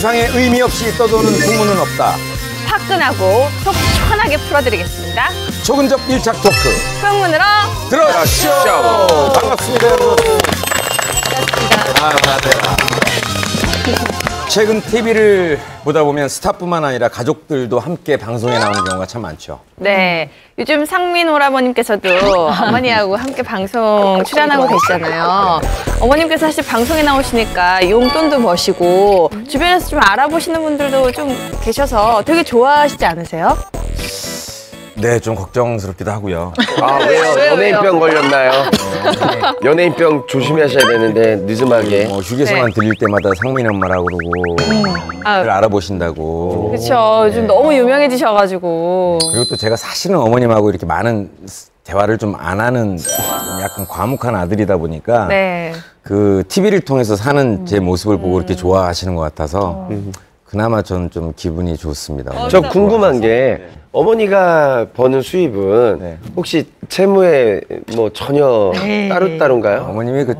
세상에 의미 없이 떠도는 풍문은 없다. 화끈하고 속 시원하게 풀어드리겠습니다. 조근접 밀착 토크. 풍문으로 들어가시죠. 반갑습니다, 여러분. 반갑습니다. 최근 TV를 보다 보면 스타뿐만 아니라 가족들도 함께 방송에 나오는 경우가 참 많죠. 네, 요즘 상민 오라버님께서도 어머니하고 함께 방송 출연하고 계시잖아요. 어머님께서 사실 방송에 나오시니까 용돈도 버시고 주변에서 좀 알아보시는 분들도 좀 계셔서 되게 좋아하시지 않으세요? 네, 좀 걱정스럽기도 하고요. 아, 왜요? 연예인병 걸렸나요? 연예인병 조심하셔야 되는데 늦음하게. 휴게소만 네. 들릴 때마다 상민 엄마라고 그러고 를 알아보신다고. 그렇죠. 요즘 너무 유명해지셔가지고. 그리고 또 제가 사실은 어머님하고 이렇게 많은 대화를 좀 안 하는 약간 과묵한 아들이다 보니까 네. 그 TV를 통해서 사는 제 모습을 보고 이렇게 좋아하시는 것 같아서 그나마 전 좀 기분이 좋습니다. 저 궁금한 게 어머니가 버는 수입은 네. 혹시 채무에 뭐 전혀 따로따로인가요? 어머님이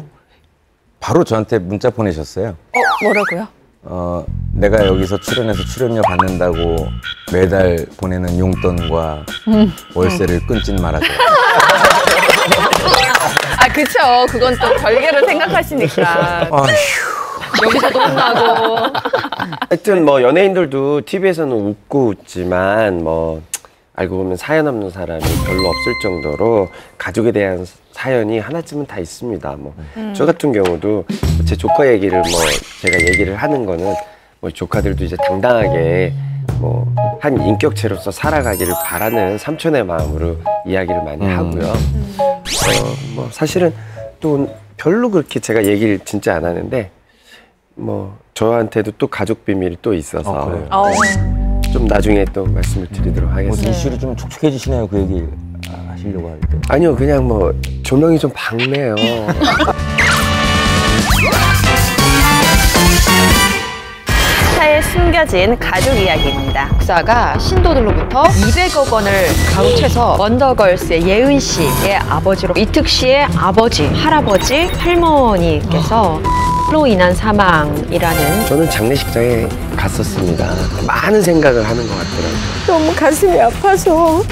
바로 저한테 문자 보내셨어요. 뭐라고요? 내가 여기서 출연해서 출연료 받는다고 매달 보내는 용돈과 월세를 끊진 말아줘. 아, 그쵸. 그건 또 별개로 생각하시니까. 아휴. 여기서도 혼나고. 하여튼 뭐 연예인들도 TV에서는 웃고 웃지만 뭐 알고 보면 사연 없는 사람이 별로 없을 정도로 가족에 대한 사연이 하나쯤은 다 있습니다. 뭐 저 같은 경우도 제 조카 얘기를 뭐 제가 얘기를 하는 거는 뭐 조카들도 이제 당당하게 뭐 한 인격체로서 살아가기를 바라는 삼촌의 마음으로 이야기를 많이 하고요. 뭐 사실은 또 별로 그렇게 제가 얘기를 진짜 안 하는데 뭐 저한테도 또 가족 비밀이 또 있어서 좀 나중에 또 말씀을 드리도록 하겠습니다. 이슈를 좀 촉촉해지시네요. 그 얘기 하시려고 할 때. 아니요, 그냥 뭐 조명이 좀 밝네요. 스타에 숨겨진 가족 이야기입니다. 목사가 신도들로부터 200억 원을 가로채서 원더걸스의 예은 씨의 아버지로 이특 씨의 아버지, 할아버지, 할머니께서 로 인한 사망이라는. 저는 장례식장에 갔었습니다. 많은 생각을 하는 것 같더라고요. 너무 가슴이 아파서.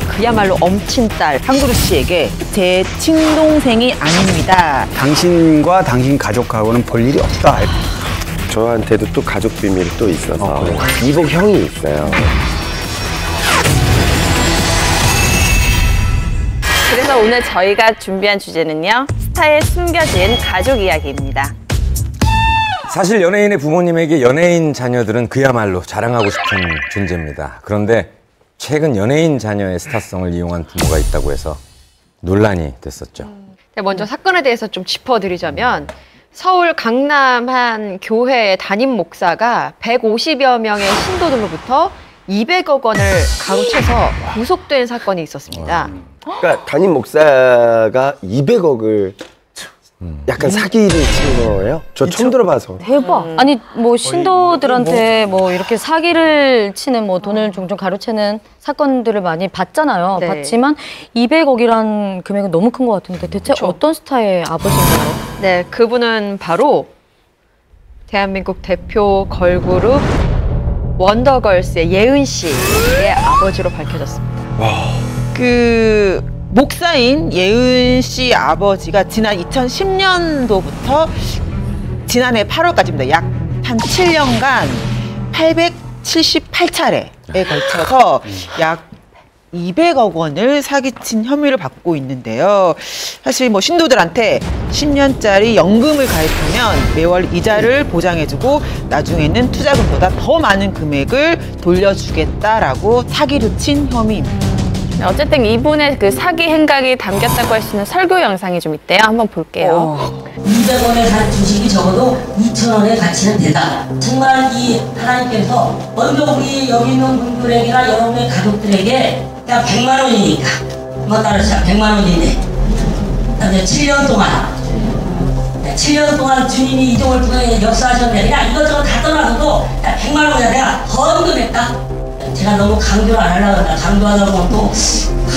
그야말로 엄친딸 한그루 씨에게 제 친동생이 아닙니다. 당신과 당신 가족하고는 볼 일이 없다. 저한테도 또 가족 비밀이 또 있어서 이복 형이 있어요. 그래서 오늘 저희가 준비한 주제는요. 스타에 숨겨진 가족 이야기입니다. 사실 연예인의 부모님에게 연예인 자녀들은 그야말로 자랑하고 싶은 존재입니다. 그런데 최근 연예인 자녀의 스타성을 이용한 부모가 있다고 해서 논란이 됐었죠. 먼저 사건에 대해서 좀 짚어드리자면 서울 강남 한 교회 담임 목사가 150여 명의 신도들로부터 200억 원을 가로채서 구속된 사건이 있었습니다. 그러니까 담임 목사가 200억을 약간 사기를 친 거예요? 저 처음 들어봐서. 대박. 아니 뭐 신도들한테 뭐 이렇게 사기를 치는 뭐 돈을 종종 가로채는 사건들을 많이 봤잖아요. 네. 봤지만 200억이란 금액은 너무 큰 것 같은데 대체 어떤 스타의 아버지인가요? 네, 그분은 바로 대한민국 대표 걸그룹 원더걸스의 예은 씨의 아버지로 밝혀졌습니다. 그 목사인 예은 씨 아버지가 지난 2010년도부터 지난해 8월까지입니다. 약 한 7년간 878차례에 걸쳐서 약 200억 원을 사기친 혐의를 받고 있는데요. 사실 뭐 신도들한테 10년짜리 연금을 가입하면 매월 이자를 보장해주고 나중에는 투자금보다 더 많은 금액을 돌려주겠다라고 사기를 친 혐의입니다. 어쨌든 이분의 그 사기 행각이 담겼다고 할 수 있는 설교 영상이 좀 있대요. 한번 볼게요. 200원에 산 주식이 적어도 2,000원의 가치는 되다. 정말 이 하나님께서 먼저 우리 여기 있는 분들에게나 여러분의 가족들에게 그냥 100만 원이니까 한번 따라서 100만 원인데 7년 동안 주님이 이동을 통해 역사하셨는데 그냥 이것저것 다 떠나서도 100만 원이야 내가 헌금했다. 제가 너무 강조를 안 하려고 한다. 강조하다 보면 또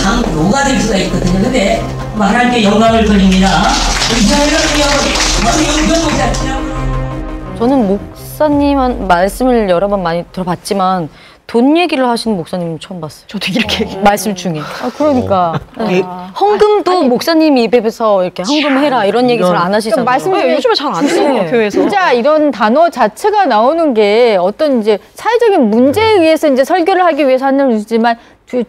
강요가 될 수가 있거든요. 근데 하나님께 영광을 돌립니다. 저는 목사 목사님 말씀을 여러 번 많이 들어봤지만 돈 얘기를 하시는 목사님 처음 봤어요. 저도 이렇게 말씀 중에. 그러니까 헌금도 목사님 입에서 이렇게 헌금해라 이런 얘기 잘 안 하시잖아요. 말씀을 요즘에 잘 안 해요. 교회에서. 진짜 이런 단어 자체가 나오는 게 어떤 이제 사회적인 문제에 의해서 이제 설교를 하기 위해서 하는 거지만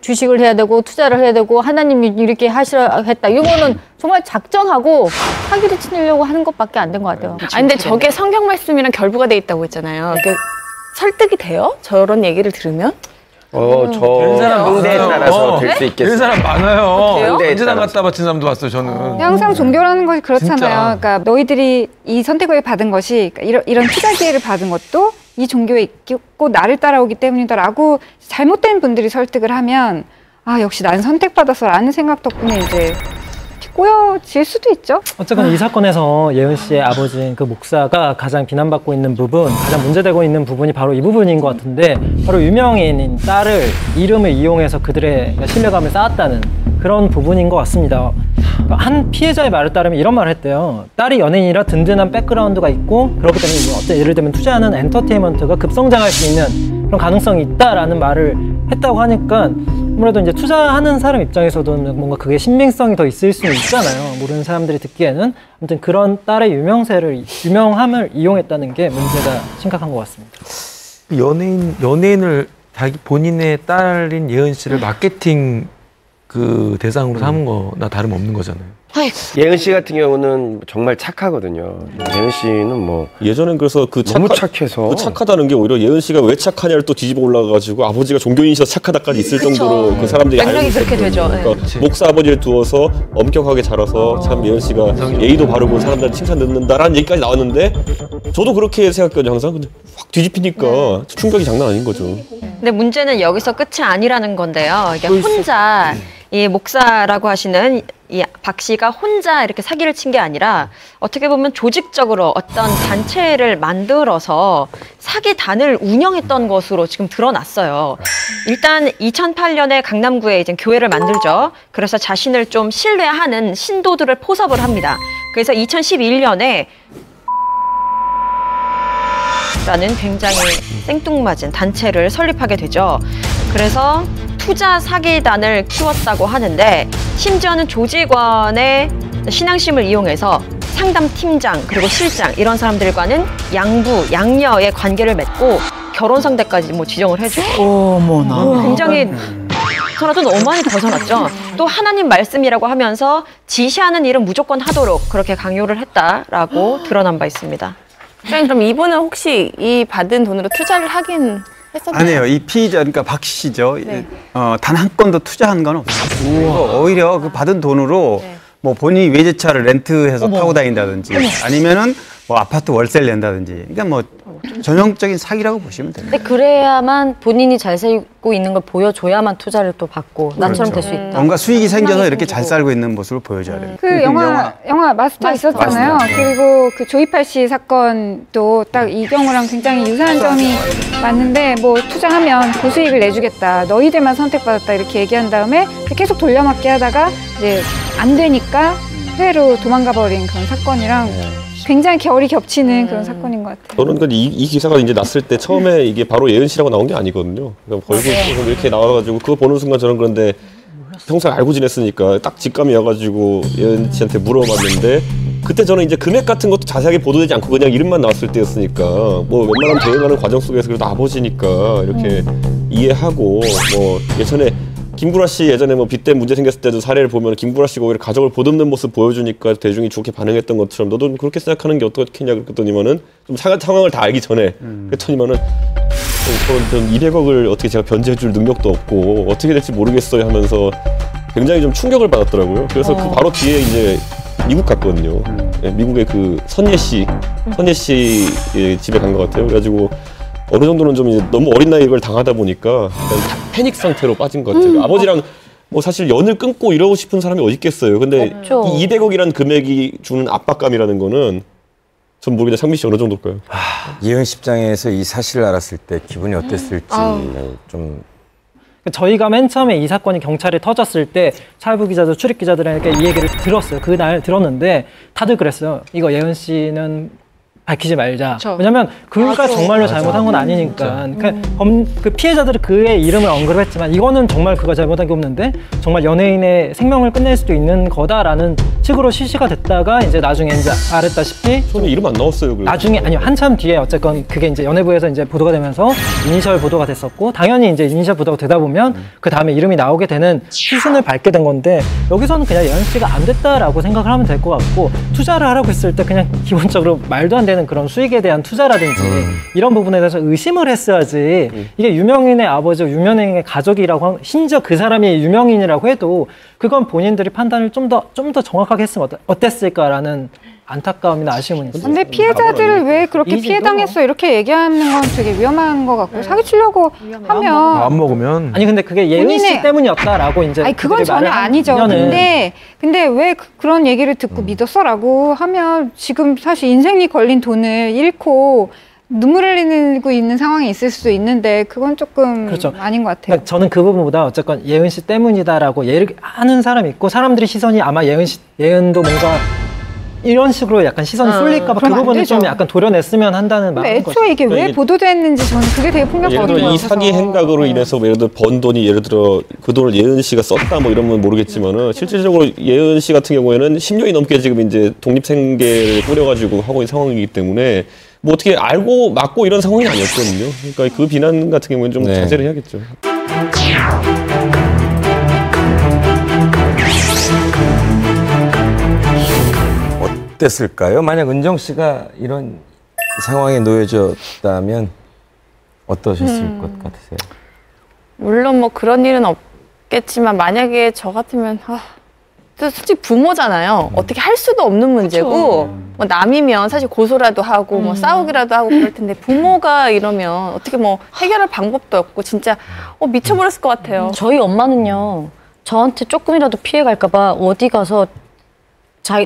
주식을 해야 되고 투자를 해야 되고 하나님이 이렇게 하시라 했다. 이거는 정말 작정하고 사기를 치려고 하는 것밖에 안 된 것 같아요. 아니 근데 저게 성경 말씀이랑 결부가 돼 있다고 했잖아요. 설득이 돼요? 저런 얘기를 들으면? 저 상대에 따라서 될 수 있겠어요. 이런 사람 많아요. 그래요? 현재당 갔다 바친 사람도 봤어요, 저는. 항상 종교라는 것이 그렇잖아요. 진짜. 그러니까 너희들이 이 선택을 받은 것이 그러니까 이런 투자 기회를 받은 것도 이 종교에 있고 나를 따라오기 때문이다라고 잘못된 분들이 설득을 하면 아 역시 난 선택받았어라는 생각 덕분에 이제 꼬여질 수도 있죠. 어쨌건 이 사건에서 예은 씨의 아버지인 그 목사가 가장 비난받고 있는 부분, 가장 문제되고 있는 부분이 바로 이 부분인 것 같은데 바로 유명인인 딸을 이름을 이용해서 그들의 신뢰감을 쌓았다는 그런 부분인 것 같습니다. 한 피해자의 말을 따르면 이런 말을 했대요. 딸이 연예인이라 든든한 백그라운드가 있고 그렇기 때문에 어떤 예를 들면 투자하는 엔터테인먼트가 급성장할 수 있는 그런 가능성이 있다라는 말을 했다고 하니까 아무래도 이제 투자하는 사람 입장에서도 뭔가 그게 신빙성이 더 있을 수는 있잖아요. 모르는 사람들이 듣기에는. 아무튼 그런 딸의 유명함을 이용했다는 게 문제가 심각한 것 같습니다. 연예인을 자기 본인의 딸인 예은 씨를 마케팅 그 대상으로 삼은 거나 다름없는 거잖아요. 예은 씨 같은 경우는 정말 착하거든요. 예은 씨는 뭐 예전엔 그래서 그 너무 착해서 그 착하다는 게 오히려 예은 씨가 왜 착하냐를 또 뒤집어 올라가가지고 아버지가 종교인이셔서 착하다까지 있을 정도로 그 사람들이 맥락이 그렇게 되죠. 그러니까 목사 아버지를 두어서 엄격하게 자라서 참 예은 씨가 예의도 바르고 사람들한테 칭찬 듣는다라는 얘기까지 나왔는데 저도 그렇게 생각했거든요. 항상 근데 확 뒤집히니까 충격이 장난 아닌 거죠. 근데 문제는 여기서 끝이 아니라는 건데요. 이게 혼자 이 목사라고 하시는 이 박 씨가 혼자 이렇게 사기를 친 게 아니라 어떻게 보면 조직적으로 어떤 단체를 만들어서 사기단을 운영했던 것으로 지금 드러났어요. 일단 2008년에 강남구에 이제 교회를 만들죠. 그래서 자신을 좀 신뢰하는 신도들을 포섭을 합니다. 그래서 2011년에 라는 굉장히 생뚱맞은 단체를 설립하게 되죠. 그래서 투자 사기단을 키웠다고 하는데 심지어는 조직원의 신앙심을 이용해서 상담팀장 그리고 실장 이런 사람들과는 양부, 양녀의 관계를 맺고 결혼 상대까지 뭐 지정을 해주고 어머나. 굉장히 저는 너무 많이 벗어났죠. 또 하나님 말씀이라고 하면서 지시하는 일은 무조건 하도록 그렇게 강요를 했다라고 드러난 바 있습니다. 그럼 이분은 혹시 이 받은 돈으로 투자를 하긴 했었나요? 아니에요. 이 피의자, 그러니까 박 씨죠. 네. 단 한 건도 투자한 건 없어요. 그리고 오히려 그 받은 돈으로 뭐 본인이 외제차를 렌트해서 타고 다닌다든지 아니면은 뭐 아파트 월세를 낸다든지 그러니까 뭐 전형적인 사기라고 보시면 됩니다. 근데 그래야만 본인이 잘 살고 있는 걸 보여줘야만 투자를 또 받고 나처럼 될 수 있다. 뭔가 수익이 생겨서 이렇게 잘 살고 있는 모습을 보여줘야 돼요. 그 영화 마스터 있었잖아요. 그리고 그 조이팔 씨 사건도 딱 이 경우랑 굉장히 유사한 점이 많은데 뭐 투자하면 고수익을 내주겠다. 너희들만 선택받았다 이렇게 얘기한 다음에 계속 돌려막기 하다가 이제 안 되니까 해외로 도망가 버린 그런 사건이랑 굉장히 결이 겹치는 그런 사건인 것 같아요. 저는 근데 이 기사가 이제 났을 때 처음에 이게 바로 예은 씨라고 나온 게 아니거든요. 그러니까 벌금 이렇게 나와가지고 그거 보는 순간 저는 그런데 평소에 알고 지냈으니까 딱 직감이 와가지고 예은 씨한테 물어봤는데 그때 저는 이제 금액 같은 것도 자세하게 보도되지 않고 그냥 이름만 나왔을 때였으니까 뭐 웬만하면 대응하는 과정 속에서 그래도 아버지니까 이렇게 이해하고 뭐 예전에 김구라 씨 예전에 뭐 빚 때문에 문제 생겼을 때도 사례를 보면 김구라 씨가 오히려 가족을 보듬는 모습 보여주니까 대중이 좋게 반응했던 것처럼 너도 그렇게 생각하는 게 어떻겠냐 그랬더니만은 좀 상황을 다 알기 전에 그랬더니만은 전 200억을 어떻게 제가 변제해 줄 능력도 없고 어떻게 될지 모르겠어요 하면서 굉장히 좀 충격을 받았더라고요. 그래서 그 바로 뒤에 이제 미국 갔거든요. 네, 미국의 그 선예 씨 집에 간 것 같아요. 그래가지고 어느 정도는 좀 이제 너무 어린 나이에 이걸 당하다 보니까 패닉 상태로 빠진 것 같아요. 아버지랑 뭐 사실 연을 끊고 이러고 싶은 사람이 어디 있겠어요. 근데 없죠. 이 200억이라는 금액이 주는 압박감이라는 거는 전 모르겠는데 상민 씨 어느 정도일까요? 예은 씨 입장에서 이 사실을 알았을 때 기분이 어땠을지 좀. 저희가 맨 처음에 이 사건이 경찰에 터졌을 때 차일부 기자들, 출입 기자들에게 이 얘기를 들었어요. 그날 들었는데 다들 그랬어요. 이거 예은 씨는 밝히지 말자. 그쵸. 왜냐면 그가 정말로 잘못한 건 아니니까. 그러니까 그 피해자들이 그의 이름을 언급했지만 이거는 정말 그가 잘못한 게 없는데 정말 연예인의 생명을 끝낼 수도 있는 거다라는 식으로 실시가 됐다가 이제 나중에 이제 알았다시피 저는 이름 안 나왔어요. 그래서. 나중에 아니요 한참 뒤에 어쨌건 그게 이제 연예부에서 이제 보도가 되면서 이니셜 보도가 됐었고 당연히 이제 이니셜 보도가 되다 보면 그 다음에 이름이 나오게 되는 수순을 밟게 된 건데 여기서는 그냥 예은 씨가 안 됐다라고 생각을 하면 될 것 같고 투자를 하라고 했을 때 그냥 기본적으로 말도 안 되는 그런 수익에 대한 투자라든지 이런 부분에 대해서 의심을 했어야지 이게 유명인의 아버지, 유명인의 가족이라고 심지어 그 사람이 유명인이라고 해도 그건 본인들이 판단을 좀 더 정확하게 했으면 어땠을까라는 안타까움이나 아쉬움은 있어요. 근데 피해자들을 왜 그렇게 피해당했어 이렇게 얘기하는 건 되게 위험한 것 같고 사기치려고 하면 안 먹으면 아니 근데 그게 예은 씨 때문이었다라고 이제 아니 그건 전혀 아니죠. 근데 왜 그런 얘기를 듣고 믿었어라고 하면 지금 사실 인생이 걸린 돈을 잃고 눈물 흘리고 있는 상황이 있을 수도 있는데 그건 조금 그렇죠. 아닌 것 같아요. 그러니까 저는 그 부분보다 어쨌건 예은 씨 때문이다라고 얘를 하는 사람이 있고 사람들이 시선이 아마 예은도 뭔가 이런 식으로 약간 시선이 쏠릴까봐 그 부분을 좀 약간 도려냈으면 한다는 마음인 거죠. 애초에 이게 왜 보도됐는지 저는 그게 되게 예를 폭력적인 들어 것 이 사기 행각으로 인해서 예를 들어 번 돈이 예를 들어 그 돈을 예은 씨가 썼다 뭐 이러면 모르겠지만은 실질적으로 예은 씨 같은 경우에는 10년이 넘게 지금 이제 독립생계를 꾸려가지고 하고 있는 상황이기 때문에 뭐 어떻게 알고 맞고 이런 상황이 아니었거든요. 그러니까 그 비난 같은 경우는 좀 자제를 해야겠죠. 어땠을까요? 만약 은정 씨가 이런 상황에 놓여졌다면 어떠셨을 것 같으세요? 물론 뭐 그런 일은 없겠지만 만약에 저 같으면 솔직히 부모잖아요. 어떻게 할 수도 없는 문제고 뭐 남이면 사실 고소라도 하고 뭐 싸우기라도 하고 그럴 텐데 부모가 이러면 어떻게 뭐 해결할 방법도 없고 진짜 미쳐버렸을 것 같아요. 저희 엄마는요. 저한테 조금이라도 피해 갈까 봐 어디 가서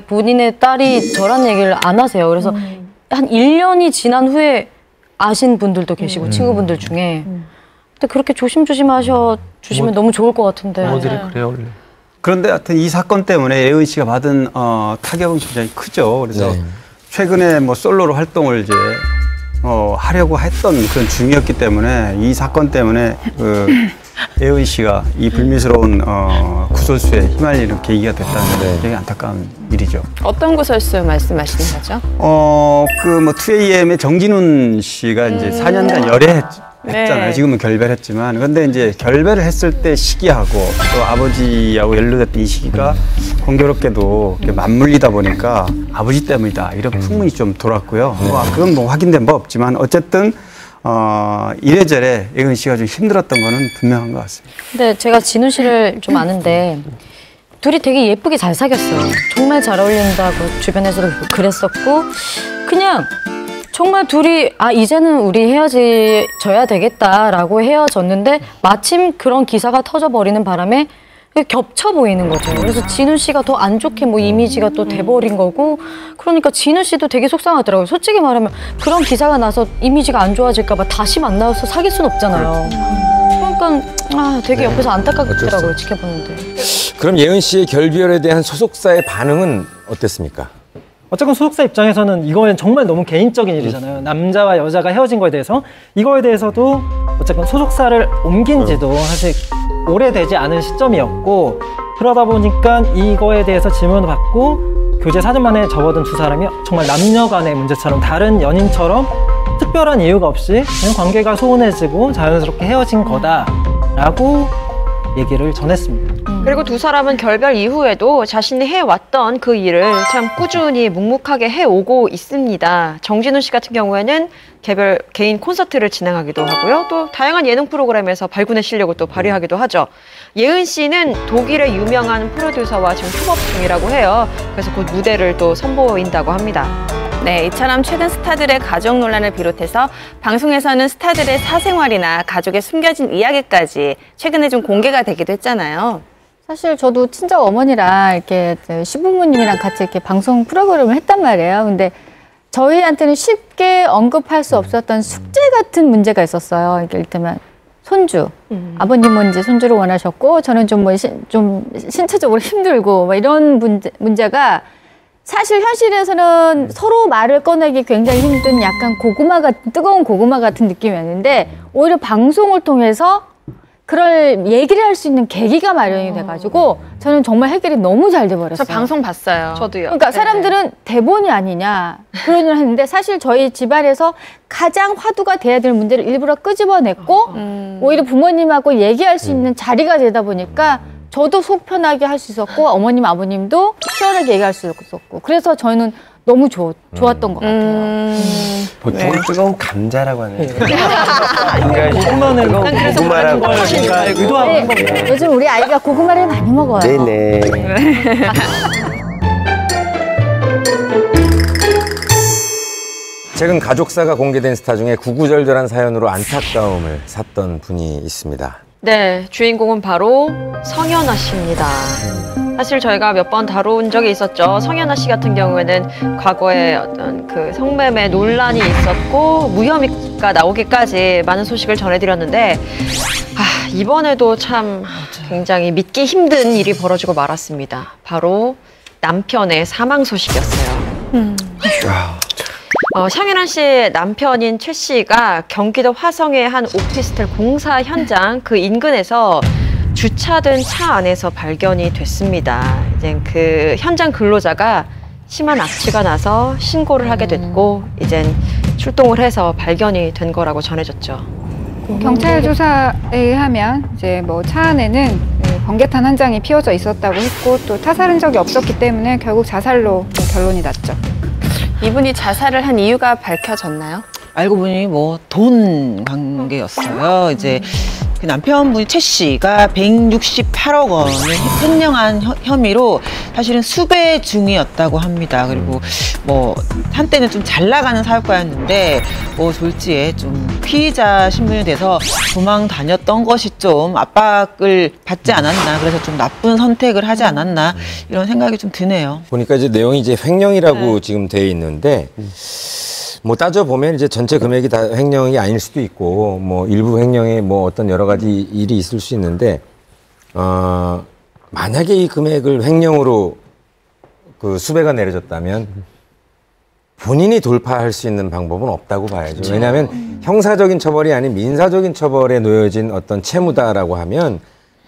본인의 딸이 저란 얘기를 안 하세요. 그래서 한 1년이 지난 후에 아신 분들도 계시고 친구분들 중에 근데 그렇게 조심조심 하셔 주시면 너무 좋을 것 같은데. 어들이 그래요 원래. 그런데 하여튼 이 사건 때문에 예은 씨가 받은 타격은 굉장히 크죠. 그래서 최근에 뭐 솔로로 활동을 이제 하려고 했던 그런 중이었기 때문에 이 사건 때문에 예은 씨가 이 불미스러운 구설수에 휘말리는 계기가 됐다는 게 굉장히 안타까운 일이죠. 어떤 구설수 말씀하시는 거죠? 그 뭐 2AM의 정진훈 씨가 이제 4년간 열애했잖아요. 지금은 결별했지만, 근데 이제 결별을 했을 때 시기하고 또 아버지하고 연루됐던 이 시기가 공교롭게도 맞물리다 보니까 아버지 때문이다 이런 풍문이 좀 돌았고요. 그건 뭐 확인된 바 없지만 어쨌든. 이래저래 예은 씨가 좀 힘들었던 거는 분명한 것 같습니다. 근데 제가 진우 씨를 좀 아는데 둘이 되게 예쁘게 잘 사귀었어요. 정말 잘 어울린다고 주변에서도 그랬었고 그냥 정말 둘이 이제는 우리 헤어져야 되겠다라고 헤어졌는데 마침 그런 기사가 터져버리는 바람에 겹쳐 보이는 거죠. 그래서 진우 씨가 더 안 좋게 뭐 이미지가 또 돼버린 거고 그러니까 진우 씨도 되게 속상하더라고요. 솔직히 말하면 그런 기사가 나서 이미지가 안 좋아질까 봐 다시 만나서 사귈 수는 없잖아요. 그러니까 되게 옆에서 안타깝더라고요. 지켜보는데. 그럼 예은 씨의 결별에 대한 소속사의 반응은 어땠습니까? 어쨌건 소속사 입장에서는 이거는 정말 너무 개인적인 일이잖아요. 남자와 여자가 헤어진 거에 대해서 이거에 대해서도 어쨌건 소속사를 옮긴 지도 사실 오래되지 않은 시점이었고 그러다 보니까 이거에 대해서 질문을 받고 교제 사진만에 접어든 두 사람이 정말 남녀 간의 문제처럼 다른 연인처럼 특별한 이유가 없이 그냥 관계가 소원해지고 자연스럽게 헤어진 거다라고 얘기를 전했습니다. 그리고 두 사람은 결별 이후에도 자신이 해왔던 그 일을 참 꾸준히 묵묵하게 해오고 있습니다. 정진훈 씨 같은 경우에는 개인 콘서트를 진행하기도 하고요. 또 다양한 예능 프로그램에서 발군의 실력을 또 발휘하기도 하죠. 예은 씨는 독일의 유명한 프로듀서와 지금 협업 중이라고 해요. 그래서 곧 무대를 또 선보인다고 합니다. 네, 이처럼 최근 스타들의 가족 논란을 비롯해서 방송에서는 스타들의 사생활이나 가족의 숨겨진 이야기까지 최근에 좀 공개가 되기도 했잖아요. 사실 저도 친정 어머니랑 이렇게 시부모님이랑 같이 이렇게 방송 프로그램을 했단 말이에요. 근데 저희한테는 쉽게 언급할 수 없었던 숙제 같은 문제가 있었어요. 이게 이를테면 손주. 아버님은 이제 손주를 원하셨고 저는 좀 신체적으로 힘들고 뭐 이런 문제가 사실 현실에서는 서로 말을 꺼내기 굉장히 힘든 약간 고구마 같은, 뜨거운 고구마 같은 느낌이었는데 오히려 방송을 통해서 그럴 얘기를 할 수 있는 계기가 마련이 돼가지고 저는 정말 해결이 너무 잘 돼버렸어요. 저 방송 봤어요. 저도요. 그러니까 사람들은 대본이 아니냐 그런 일을 했는데 사실 저희 집안에서 가장 화두가 돼야 될 문제를 일부러 끄집어냈고 오히려 부모님하고 얘기할 수 있는 자리가 되다 보니까 저도 속 편하게 할 수 있었고 어머님 아버님도 시원하게 얘기할 수 있었고 그래서 저는 너무 좋았던 것 같아요. 보통 뜨거운 감자라고 하는 홈런을 고구마라고 의도하는 겁니다. 요즘 우리 아이가 고구마를 많이 먹어요. 네네. 최근 가족사가 공개된 스타 중에 구구절절한 사연으로 안타까움을 샀던 분이 있습니다. 네, 주인공은 바로 성현아 씨입니다. 사실 저희가 몇 번 다룬 적이 있었죠. 성현아 씨 같은 경우에는 과거에 어떤 그 성매매 논란이 있었고 무혐의가 나오기까지 많은 소식을 전해드렸는데 이번에도 참 굉장히 믿기 힘든 일이 벌어지고 말았습니다. 바로 남편의 사망 소식이었어요. 성현아 씨의 남편인 최 씨가 경기도 화성의 한 오피스텔 공사 현장 그 인근에서 주차된 차 안에서 발견이 됐습니다. 이제 그 현장 근로자가 심한 악취가 나서 신고를 하게 됐고 이젠 출동을 해서 발견이 된 거라고 전해졌죠. 경찰 조사에 의하면 이제 뭐 차 안에는 번개탄 한 장이 피워져 있었다고 했고 또 타살 흔적이 없었기 때문에 결국 자살로 결론이 났죠. 이분이 자살을 한 이유가 밝혀졌나요? 알고 보니 뭐 돈 관계였어요. 이제 그 남편분이 최 씨가 168억 원을 횡령한 혐의로 사실은 수배 중이었다고 합니다. 그리고 뭐 한때는 좀 잘 나가는 사업가였는데 뭐 졸지에 좀 피의자 신분이 돼서 도망 다녔던 것이 좀 압박을 받지 않았나. 그래서 좀 나쁜 선택을 하지 않았나 이런 생각이 좀 드네요. 보니까 이제 내용이 이제 횡령이라고 지금 돼 있는데 뭐 따져보면 이제 전체 금액이 다 횡령이 아닐 수도 있고 뭐 일부 횡령에 뭐 어떤 여러 가지 일이 있을 수 있는데 만약에 이 금액을 횡령으로 그 수배가 내려졌다면 본인이 돌파할 수 있는 방법은 없다고 봐야죠. 그렇죠. 왜냐하면 형사적인 처벌이 아닌 민사적인 처벌에 놓여진 어떤 채무다라고 하면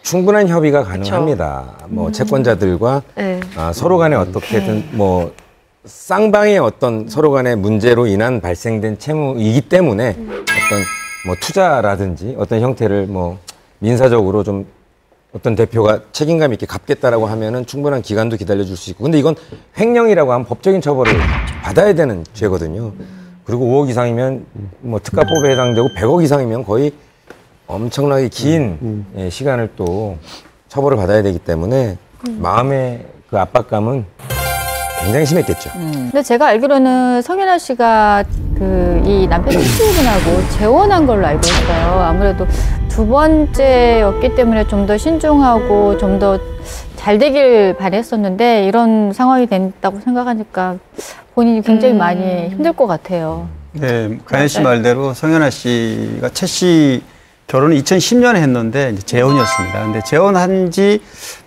충분한 협의가 가능합니다. 뭐 채권자들과 서로 간에 어떻게든 뭐 쌍방의 어떤 서로 간의 문제로 인한 발생된 채무이기 때문에 어떤 뭐 투자라든지 어떤 형태를 뭐 민사적으로 좀 어떤 대표가 책임감 있게 갚겠다라고 하면은 충분한 기간도 기다려줄 수 있고. 근데 이건 횡령이라고 하면 법적인 처벌을 받아야 되는 죄거든요. 그리고 5억 이상이면 뭐 특가법에 해당되고 100억 이상이면 거의 엄청나게 긴 시간을 또 처벌을 받아야 되기 때문에 마음의 그 압박감은 굉장히 심했겠죠. 근데 제가 알기로는 성현아 씨가 그 이 남편 최씨분하고 재혼한 걸로 알고 있어요. 아무래도 두 번째였기 때문에 좀 더 신중하고 좀 더 잘 되길 바랬었는데 이런 상황이 됐다고 생각하니까 본인이 굉장히 많이 힘들 것 같아요. 네, 가연 씨 말대로 성현아 씨가 최 씨 결혼을 2010년에 했는데 이제 재혼이었습니다. 근데 재혼한 지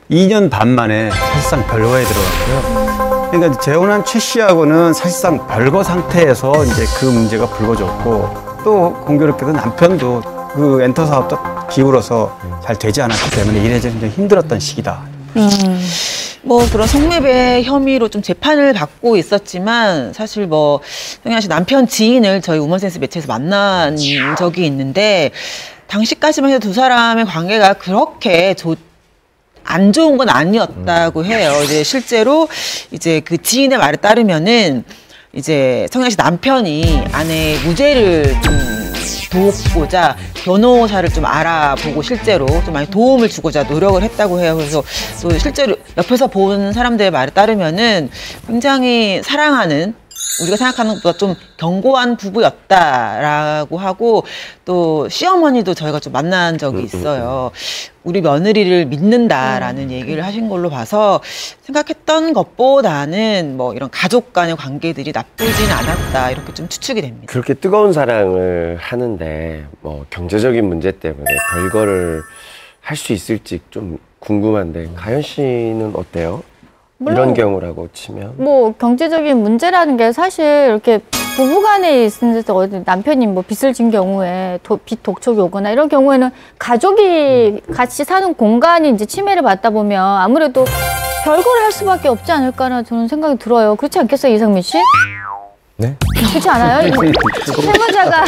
2년 반 만에 사실상 별거에 들어갔고요. 그러니까 재혼한 최 씨하고는 사실상 별거 상태에서 이제 그 문제가 불거졌고 또 공교롭게도 남편도 그 엔터 사업도 기울어서 잘 되지 않았기 때문에 이래저래 좀 힘들었던 시기다. 뭐 그런 성매매 혐의로 좀 재판을 받고 있었지만 사실 뭐 성현아 씨 남편 지인을 저희 우먼센스 매체에서 만난 적이 있는데 당시까지만 해도 두 사람의 관계가 그렇게 안 좋은 건 아니었다고 해요. 이제 실제로 이제 그 지인의 말에 따르면은 이제 성현아 씨 남편이 아내의 무죄를 좀 돕고자 변호사를 좀 알아보고 실제로 좀 많이 도움을 주고자 노력을 했다고 해요. 그래서 또 실제로 옆에서 본 사람들의 말에 따르면은 굉장히 사랑하는 우리가 생각하는 것보다 좀 견고한 부부였다라고 하고 또 시어머니도 저희가 좀 만난 적이 있어요. 우리 며느리를 믿는다라는 얘기를 하신 걸로 봐서 생각했던 것보다는 뭐 이런 가족 간의 관계들이 나쁘진 않았다 이렇게 좀 추측이 됩니다. 그렇게 뜨거운 사랑을 하는데 뭐 경제적인 문제 때문에 별거를 할 수 있을지 좀 궁금한데 가연 씨는 어때요? 이런 경우라고 치면 뭐 경제적인 문제라는 게 사실 이렇게 부부간에 있는데서 어디 남편이 뭐 빚을 진 경우에 빚 독촉이 오거나 이런 경우에는 가족이 같이 사는 공간이 이제 침해를 받다 보면 아무래도 별거를 할 수밖에 없지 않을까나 저는 생각이 들어요. 그렇지 않겠어요, 이상민 씨? 네? 그렇지 않아요? 채권자가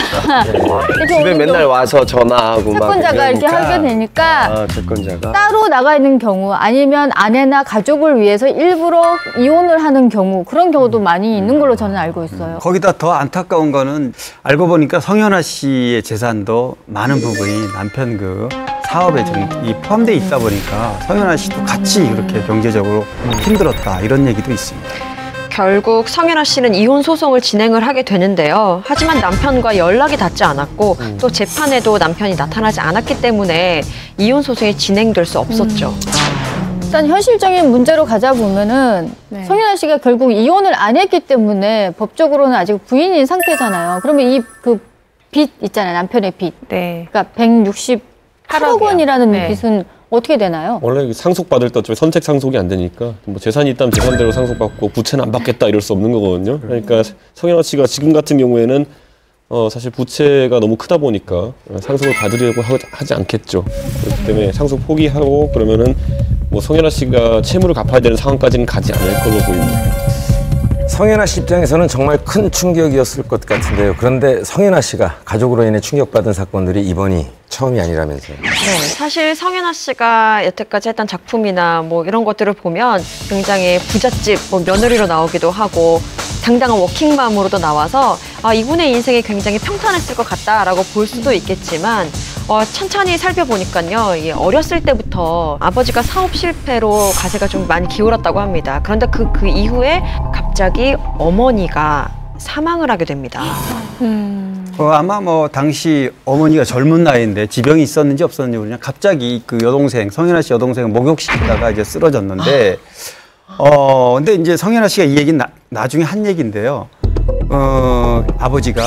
집에 맨날 와서 전화하고 채권자가 이렇게 하게 되니까 채권자가 따로 나가 있는 경우 아니면 아내나 가족을 위해서 일부러 이혼을 하는 경우 그런 경우도 많이 있는 걸로 저는 알고 있어요. 거기다 더 안타까운 거는 알고 보니까 성현아 씨의 재산도 많은 부분이 남편 그 사업에 포함되어 있다 보니까 성현아 씨도 같이 그렇게 경제적으로 힘들었다 이런 얘기도 있습니다. 결국 성현아 씨는 이혼 소송을 진행을 하게 되는데요. 하지만 남편과 연락이 닿지 않았고 또 재판에도 남편이 나타나지 않았기 때문에 이혼 소송이 진행될 수 없었죠. 일단 현실적인 문제로 가자 보면은 성현아 씨가 결국 이혼을 안 했기 때문에 법적으로는 아직 부인인 상태잖아요. 그러면 이 그 빚 있잖아요. 남편의 빚. 네. 그러니까 168억 원이라는 빚은 어떻게 되나요? 원래 상속받을 때 어차피 선택 상속이 안 되니까 뭐 재산이 있다면 재산대로 상속받고 부채는 안 받겠다 이럴 수 없는 거거든요. 그러니까 성현아 씨가 지금 같은 경우에는 사실 부채가 너무 크다 보니까 상속을 받으려고 하지 않겠죠. 그렇기 때문에 상속 포기하고 그러면은 뭐 성현아 씨가 채무를 갚아야 되는 상황까지는 가지 않을 걸로 보입니다. 성현아 씨 입장에서는 정말 큰 충격이었을 것 같은데요. 그런데 성현아 씨가 가족으로 인해 충격받은 사건들이 이번이 처음이 아니라면서요. 네, 사실 성현아 씨가 여태까지 했던 작품이나 뭐 이런 것들을 보면 굉장히 부잣집 뭐 며느리로 나오기도 하고 당당한 워킹맘으로도 나와서 이분의 인생이 굉장히 평탄했을 것 같다라고 볼 수도 있겠지만 천천히 살펴보니까요. 어렸을 때부터 아버지가 사업 실패로 가세가 좀 많이 기울었다고 합니다. 그런데 그 이후에 갑자기 어머니가 사망을 하게 됩니다. 아마 뭐 당시 어머니가 젊은 나이인데 지병이 있었는지 없었는지 모르냐 갑자기 그 여동생 성현아 씨 여동생을 목욕시키다가 이제 쓰러졌는데 근데 이제 성현아 씨가 이 얘기는 나중에 한 얘기인데요. 아버지가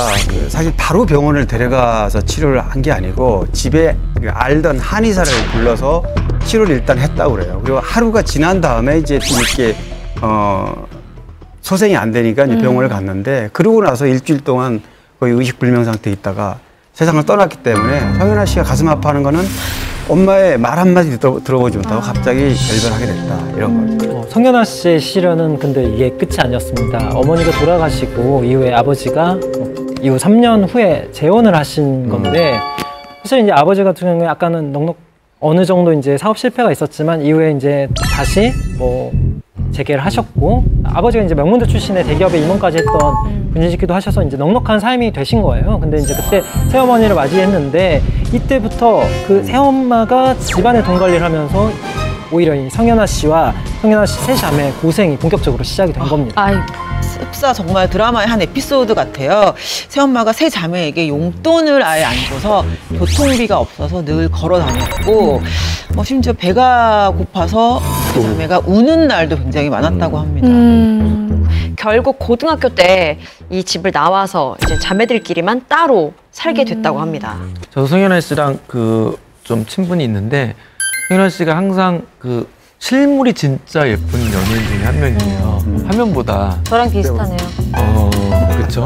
사실 바로 병원을 데려가서 치료를 한 게 아니고 집에 알던 한의사를 불러서 치료를 일단 했다고 그래요. 그리고 하루가 지난 다음에 이제 이렇게 소생이 안 되니까 이제 병원을 갔는데 그러고 나서 일주일 동안 거의 의식불명 상태에 있다가 세상을 떠났기 때문에 성현아 씨가 가슴 아파하는 거는 엄마의 말 한마디 들어보지 못하고 갑자기 결별하게 됐다 이런 거죠. 성현아 씨의 시련은 근데 이게 끝이 아니었습니다. 어머니가 돌아가시고 이후에 아버지가 이후 3년 후에 재혼을 하신 건데 사실 이제 아버지 같은 경우에 아까는 어느 정도 이제 사업 실패가 있었지만 이후에 이제 다시 뭐 재개를 하셨고 아버지가 이제 명문대 출신의 대기업의 임원까지 했던 분이시기도 하셔서 이제 넉넉한 삶이 되신 거예요. 근데 이제 그때 새어머니를 맞이했는데 이때부터 그 새엄마가 집안의 돈 관리를 하면서 오히려 이 성현아 씨와 성현아 씨 세 자매 고생이 본격적으로 시작이 된 겁니다. 흡사 정말 드라마의 한 에피소드 같아요. 새엄마가 세 자매에게 용돈을 아예 안 줘서 교통비가 없어서 늘 걸어 다녔고 심지어 배가 고파서 세 자매가 우는 날도 굉장히 많았다고 합니다. 결국 고등학교 때 이 집을 나와서 이제 자매들끼리만 따로 살게 됐다고 합니다. 저도 성현아 씨랑 좀 친분이 있는데 성현아 씨가 항상 실물이 진짜 예쁜 연예인 중에 한 명이에요. 화면보다. 저랑 비슷하네요. 그렇죠.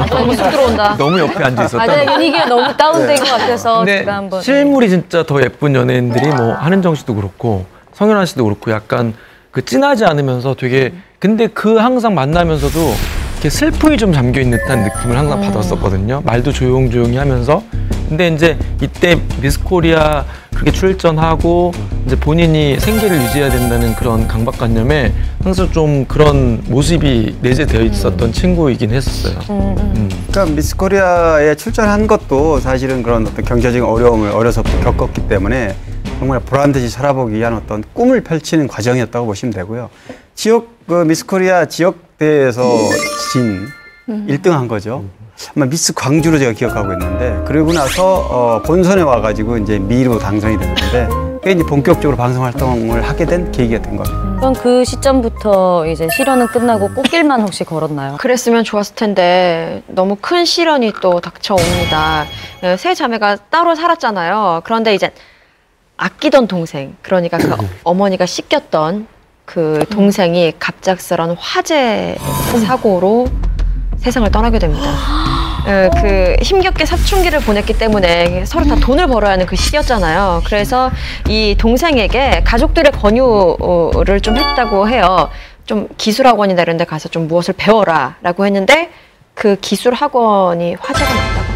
너무 쑥 들어온다. 너무 옆에 앉아 있었다. 맞아요. 이게 너무 다운된 것 같아서 제가 한번. 실물이 진짜 더 예쁜 연예인들이 뭐 한은정 씨도 그렇고 성현아 씨도 그렇고 약간 진하지 않으면서 되게 근데 항상 만나면서도 이렇게 슬픔이 좀 잠겨 있는 듯한 느낌을 항상 받았었거든요. 말도 조용조용히 하면서. 근데 이제 이때 미스 코리아 그렇게 출전하고 이제 본인이 생계를 유지해야 된다는 그런 강박관념에 항상 좀 그런 모습이 내재되어 있었던 친구이긴 했었어요. 그러니까 미스 코리아에 출전한 것도 사실은 그런 어떤 경제적인 어려움을 어려서부터 겪었기 때문에 정말 보란듯이 살아보기 위한 어떤 꿈을 펼치는 과정이었다고 보시면 되고요. 미스 코리아 지역대회에서 진 1등한 거죠. 아마 미스 광주로 제가 기억하고 있는데 그러고 나서 본선에 와가지고 이제 미로 당선이 됐는데 그게 이제 본격적으로 방송 활동을 하게 된 계기가 된 겁니다. 그럼 그 시점부터 이제 실현은 끝나고 꽃길만 혹시 걸었나요? 그랬으면 좋았을 텐데 너무 큰 시련이 또 닥쳐옵니다. 세 자매가 따로 살았잖아요. 그런데 이제 아끼던 동생, 그러니까 그 어머니가 씻겼던 그 동생이 갑작스런 화재 사고로 세상을 떠나게 됩니다. 그 힘겹게 사춘기를 보냈기 때문에 서로 다 돈을 벌어야 하는 그 시기였잖아요. 그래서 이 동생에게 가족들의 권유를 좀 했다고 해요. 좀 기술학원이나 이런 데 가서 좀 무엇을 배워라 라고 했는데 그 기술학원이 화제가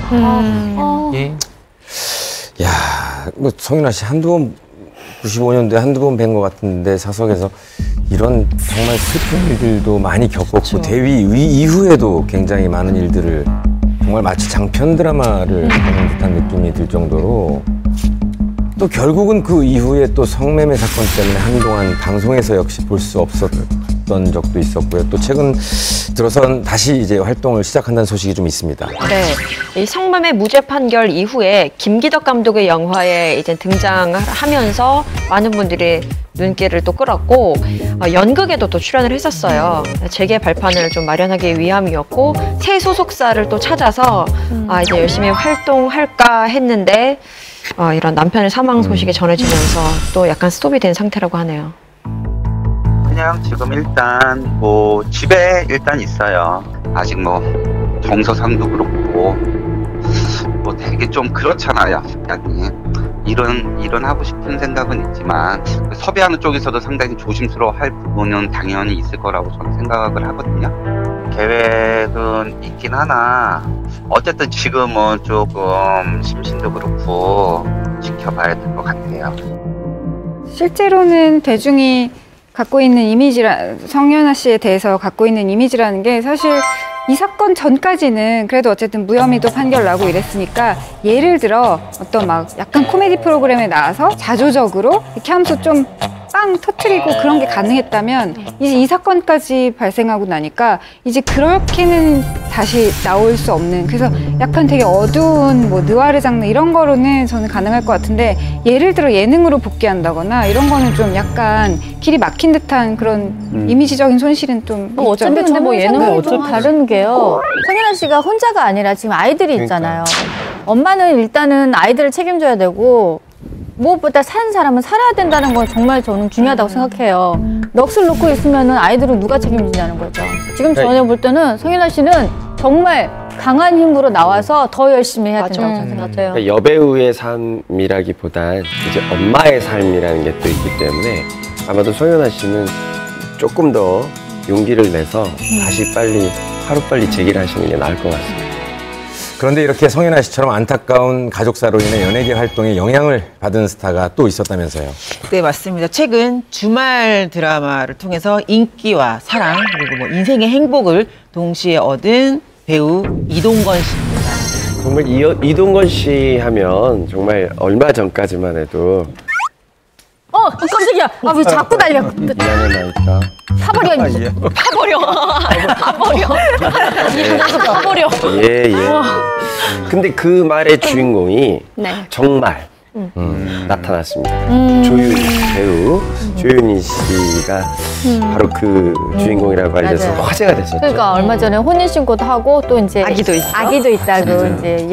났다고. 예. 야, 뭐 성윤아 씨 한두 번 95년도에 한두 번 뵌 것 같은데 사석에서 이런 정말 슬픈 일들도 많이 겪었고 그렇죠. 대위 이후에도 굉장히 많은 일들을 정말 마치 장편 드라마를 보는 듯한 느낌이 들 정도로 또 결국은 그 이후에 또 성매매 사건 때문에 한동안 방송에서 역시 볼 수 없었던 적도 있었고요. 또 최근 들어선 다시 이제 활동을 시작한다는 소식이 좀 있습니다. 네, 이 성매매 무죄 판결 이후에 김기덕 감독의 영화에 이제 등장하면서 많은 분들이 눈길을 또 끌었고 연극에도 또 출연을 했었어요. 재개 발판을 좀 마련하기 위함이었고 새 소속사를 또 찾아서 이제 열심히 활동할까 했는데 이런 남편의 사망 소식이 전해지면서 또 약간 스톱이 된 상태라고 하네요. 그냥 지금 일단 뭐 집에 일단 있어요. 아직 뭐 정서상도 그렇고 뭐 되게 좀 그렇잖아요. 생각이 일은 하고 싶은 생각은 있지만 섭외하는 쪽에서도 상당히 조심스러워할 부분은 당연히 있을 거라고 저는 생각을 하거든요. 계획은 있긴 하나 어쨌든 지금은 조금 심신도 그렇고 지켜봐야 될 것 같아요. 실제로는 대중이 갖고 있는 성윤아 씨에 대해서 갖고 있는 이미지라는 게 사실 이 사건 전까지는 그래도 어쨌든 무혐의도 판결 나고 이랬으니까 예를 들어 어떤 막 약간 코미디 프로그램에 나와서 자조적으로 이렇게 하면서 좀 빵 터트리고 그런 게 가능했다면 이제 이 사건까지 발생하고 나니까 이제 그렇게는 다시 나올 수 없는 그래서 약간 되게 어두운 뭐 느와르 장르 이런 거로는 저는 가능할 것 같은데 예를 들어 예능으로 복귀한다거나 이런 거는 좀 약간 길이 막힌 듯한 그런 이미지적인 손실은 좀 어차피 근데 뭐 예능은 좀 다른 게요. 성윤아 씨가 혼자가 아니라 지금 아이들이 있잖아요. 엄마는 일단은 아이들을 책임져야 되고 무엇보다 사는 사람은 살아야 된다는 건 정말 저는 중요하다고 생각해요. 넋을 놓고 있으면은 아이들은 누가 책임지냐는 거죠. 지금 전에 볼 때는 성윤아 씨는 정말 강한 힘으로 나와서 더 열심히 해야 된다고 생각해요. 그러니까 여배우의 삶이라기보단 이제 엄마의 삶이라는 게 또 있기 때문에 아마도 성윤아 씨는 조금 더 용기를 내서 다시 하루빨리 재기를 하시는 게 나을 것 같습니다. 그런데 이렇게 성윤아 씨처럼 안타까운 가족사로 인해 연예계 활동에 영향을 받은 스타가 또 있었다면서요. 네, 맞습니다. 최근 주말 드라마를 통해서 인기와 사랑 그리고 뭐 인생의 행복을 동시에 얻은 배우 이동건 씨입니다. 정말 이동건 씨 하면 정말 얼마 전까지만 해도 깜짝이야. 왜 자꾸 달려. 미안해 나니까 파버려. 예. 근데 그 말의 주인공이 정말 나타났습니다. 배우 조윤희 씨가 바로 그 주인공이라고 알려서 맞아요. 화제가 됐었죠. 그러니까 얼마 전에 혼인신고도 하고 또 이제 아기도 있다고 이제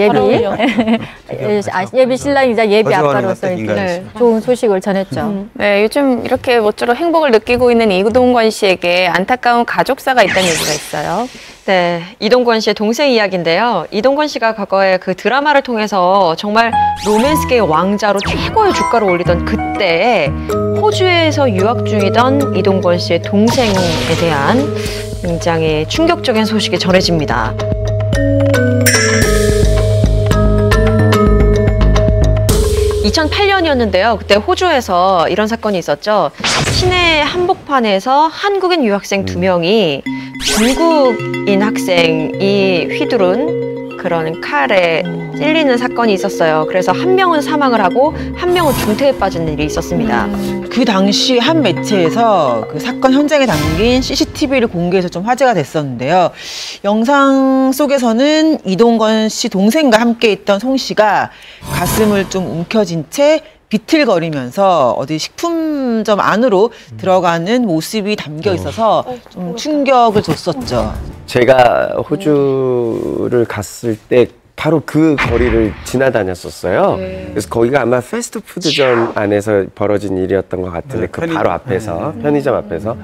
예비 신랑이자 예비 아빠로서 이제 좋은 소식을 전했죠. 네, 요즘 이렇게 모쪼록 행복을 느끼고 있는 이동건 씨에게 안타까운 가족사가 있다는 얘기가 있어요. 네, 이동건 씨의 동생 이야기인데요. 이동건 씨가 과거에 그 드라마를 통해서 정말 로맨스계의 왕자로 최고의 주가를 올리던 그때 호주에서 유학 중이던 이동건 씨의 동생에 대한 굉장히 충격적인 소식이 전해집니다. (2008년이었는데요) 그때 호주에서 이런 사건이 있었죠. 시내 한복판에서 한국인 유학생 2명이 중국인 학생이 휘두른 그런 칼에 찔리는 사건이 있었어요. 그래서 한 명은 사망을 하고 한 명은 중태에 빠진 일이 있었습니다. 그 당시 한 매체에서 그 사건 현장에 담긴 CCTV를 공개해서 좀 화제가 됐었는데요. 영상 속에서는 이동건 씨 동생과 함께 있던 송 씨가 가슴을 좀 움켜쥔 채 비틀거리면서 어디 식품점 안으로 들어가는 모습이 담겨 있어서 좀 충격을 줬었죠. 제가 호주를 갔을 때 바로 그 거리를 지나다녔었어요. 그래서 거기가 아마 패스트푸드점 안에서 벌어진 일이었던 것 같은데 그 바로 앞에서 편의점 앞에서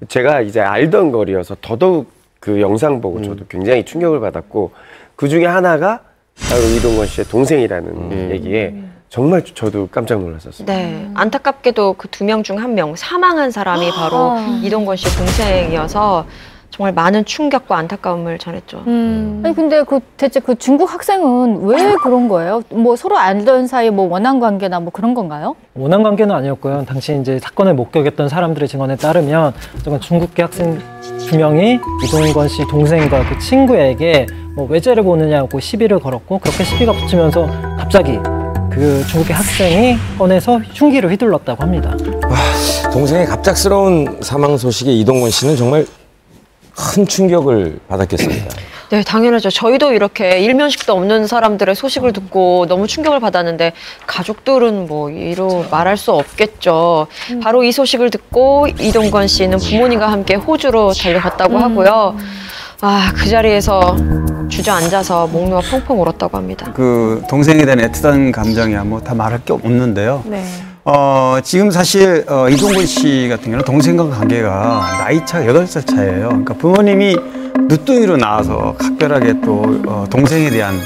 제가 이제 알던 거리여서 더더욱 그 영상 보고 저도 굉장히 충격을 받았고 그 중에 하나가 바로 이동건 씨의 동생이라는 얘기에 정말 저도 깜짝 놀랐었어요. 네, 안타깝게도 그 2명 중 1명 사망한 사람이 바로 이동건 씨 동생이어서 정말 많은 충격과 안타까움을 전했죠. 아니 근데 대체 그 중국 학생은 왜 그런 거예요? 뭐 서로 알던 사이 뭐 원한 관계나 뭐 그런 건가요? 원한 관계는 아니었고요. 당시 이제 사건을 목격했던 사람들의 증언에 따르면 중국계 학생 2명이 이동건 씨 동생과 그 친구에게 뭐 외제를 보느냐고 시비를 걸었고 그렇게 시비가 붙으면서 갑자기 그 중국계 학생이 꺼내서 흉기를 휘둘렀다고 합니다. 동생의 갑작스러운 사망 소식에 이동건 씨는 정말 큰 충격을 받았겠습니다. 네, 당연하죠. 저희도 이렇게 일면식도 없는 사람들의 소식을 듣고 너무 충격을 받았는데 가족들은 뭐 이로 말할 수 없겠죠. 바로 이 소식을 듣고 이동건 씨는 부모님과 함께 호주로 달려갔다고 하고요. 그 자리에서 주저앉아서 목 놓아 펑펑 울었다고 합니다. 그 동생에 대한 애틋한 감정이야 뭐 다 말할 게 없는데요. 네. 지금 사실 이동건 씨 같은 경우는 동생과 관계가 나이 차가 8살 차이예요. 그러니까 부모님이 늦둥이로 나와서 각별하게 또 동생에 대한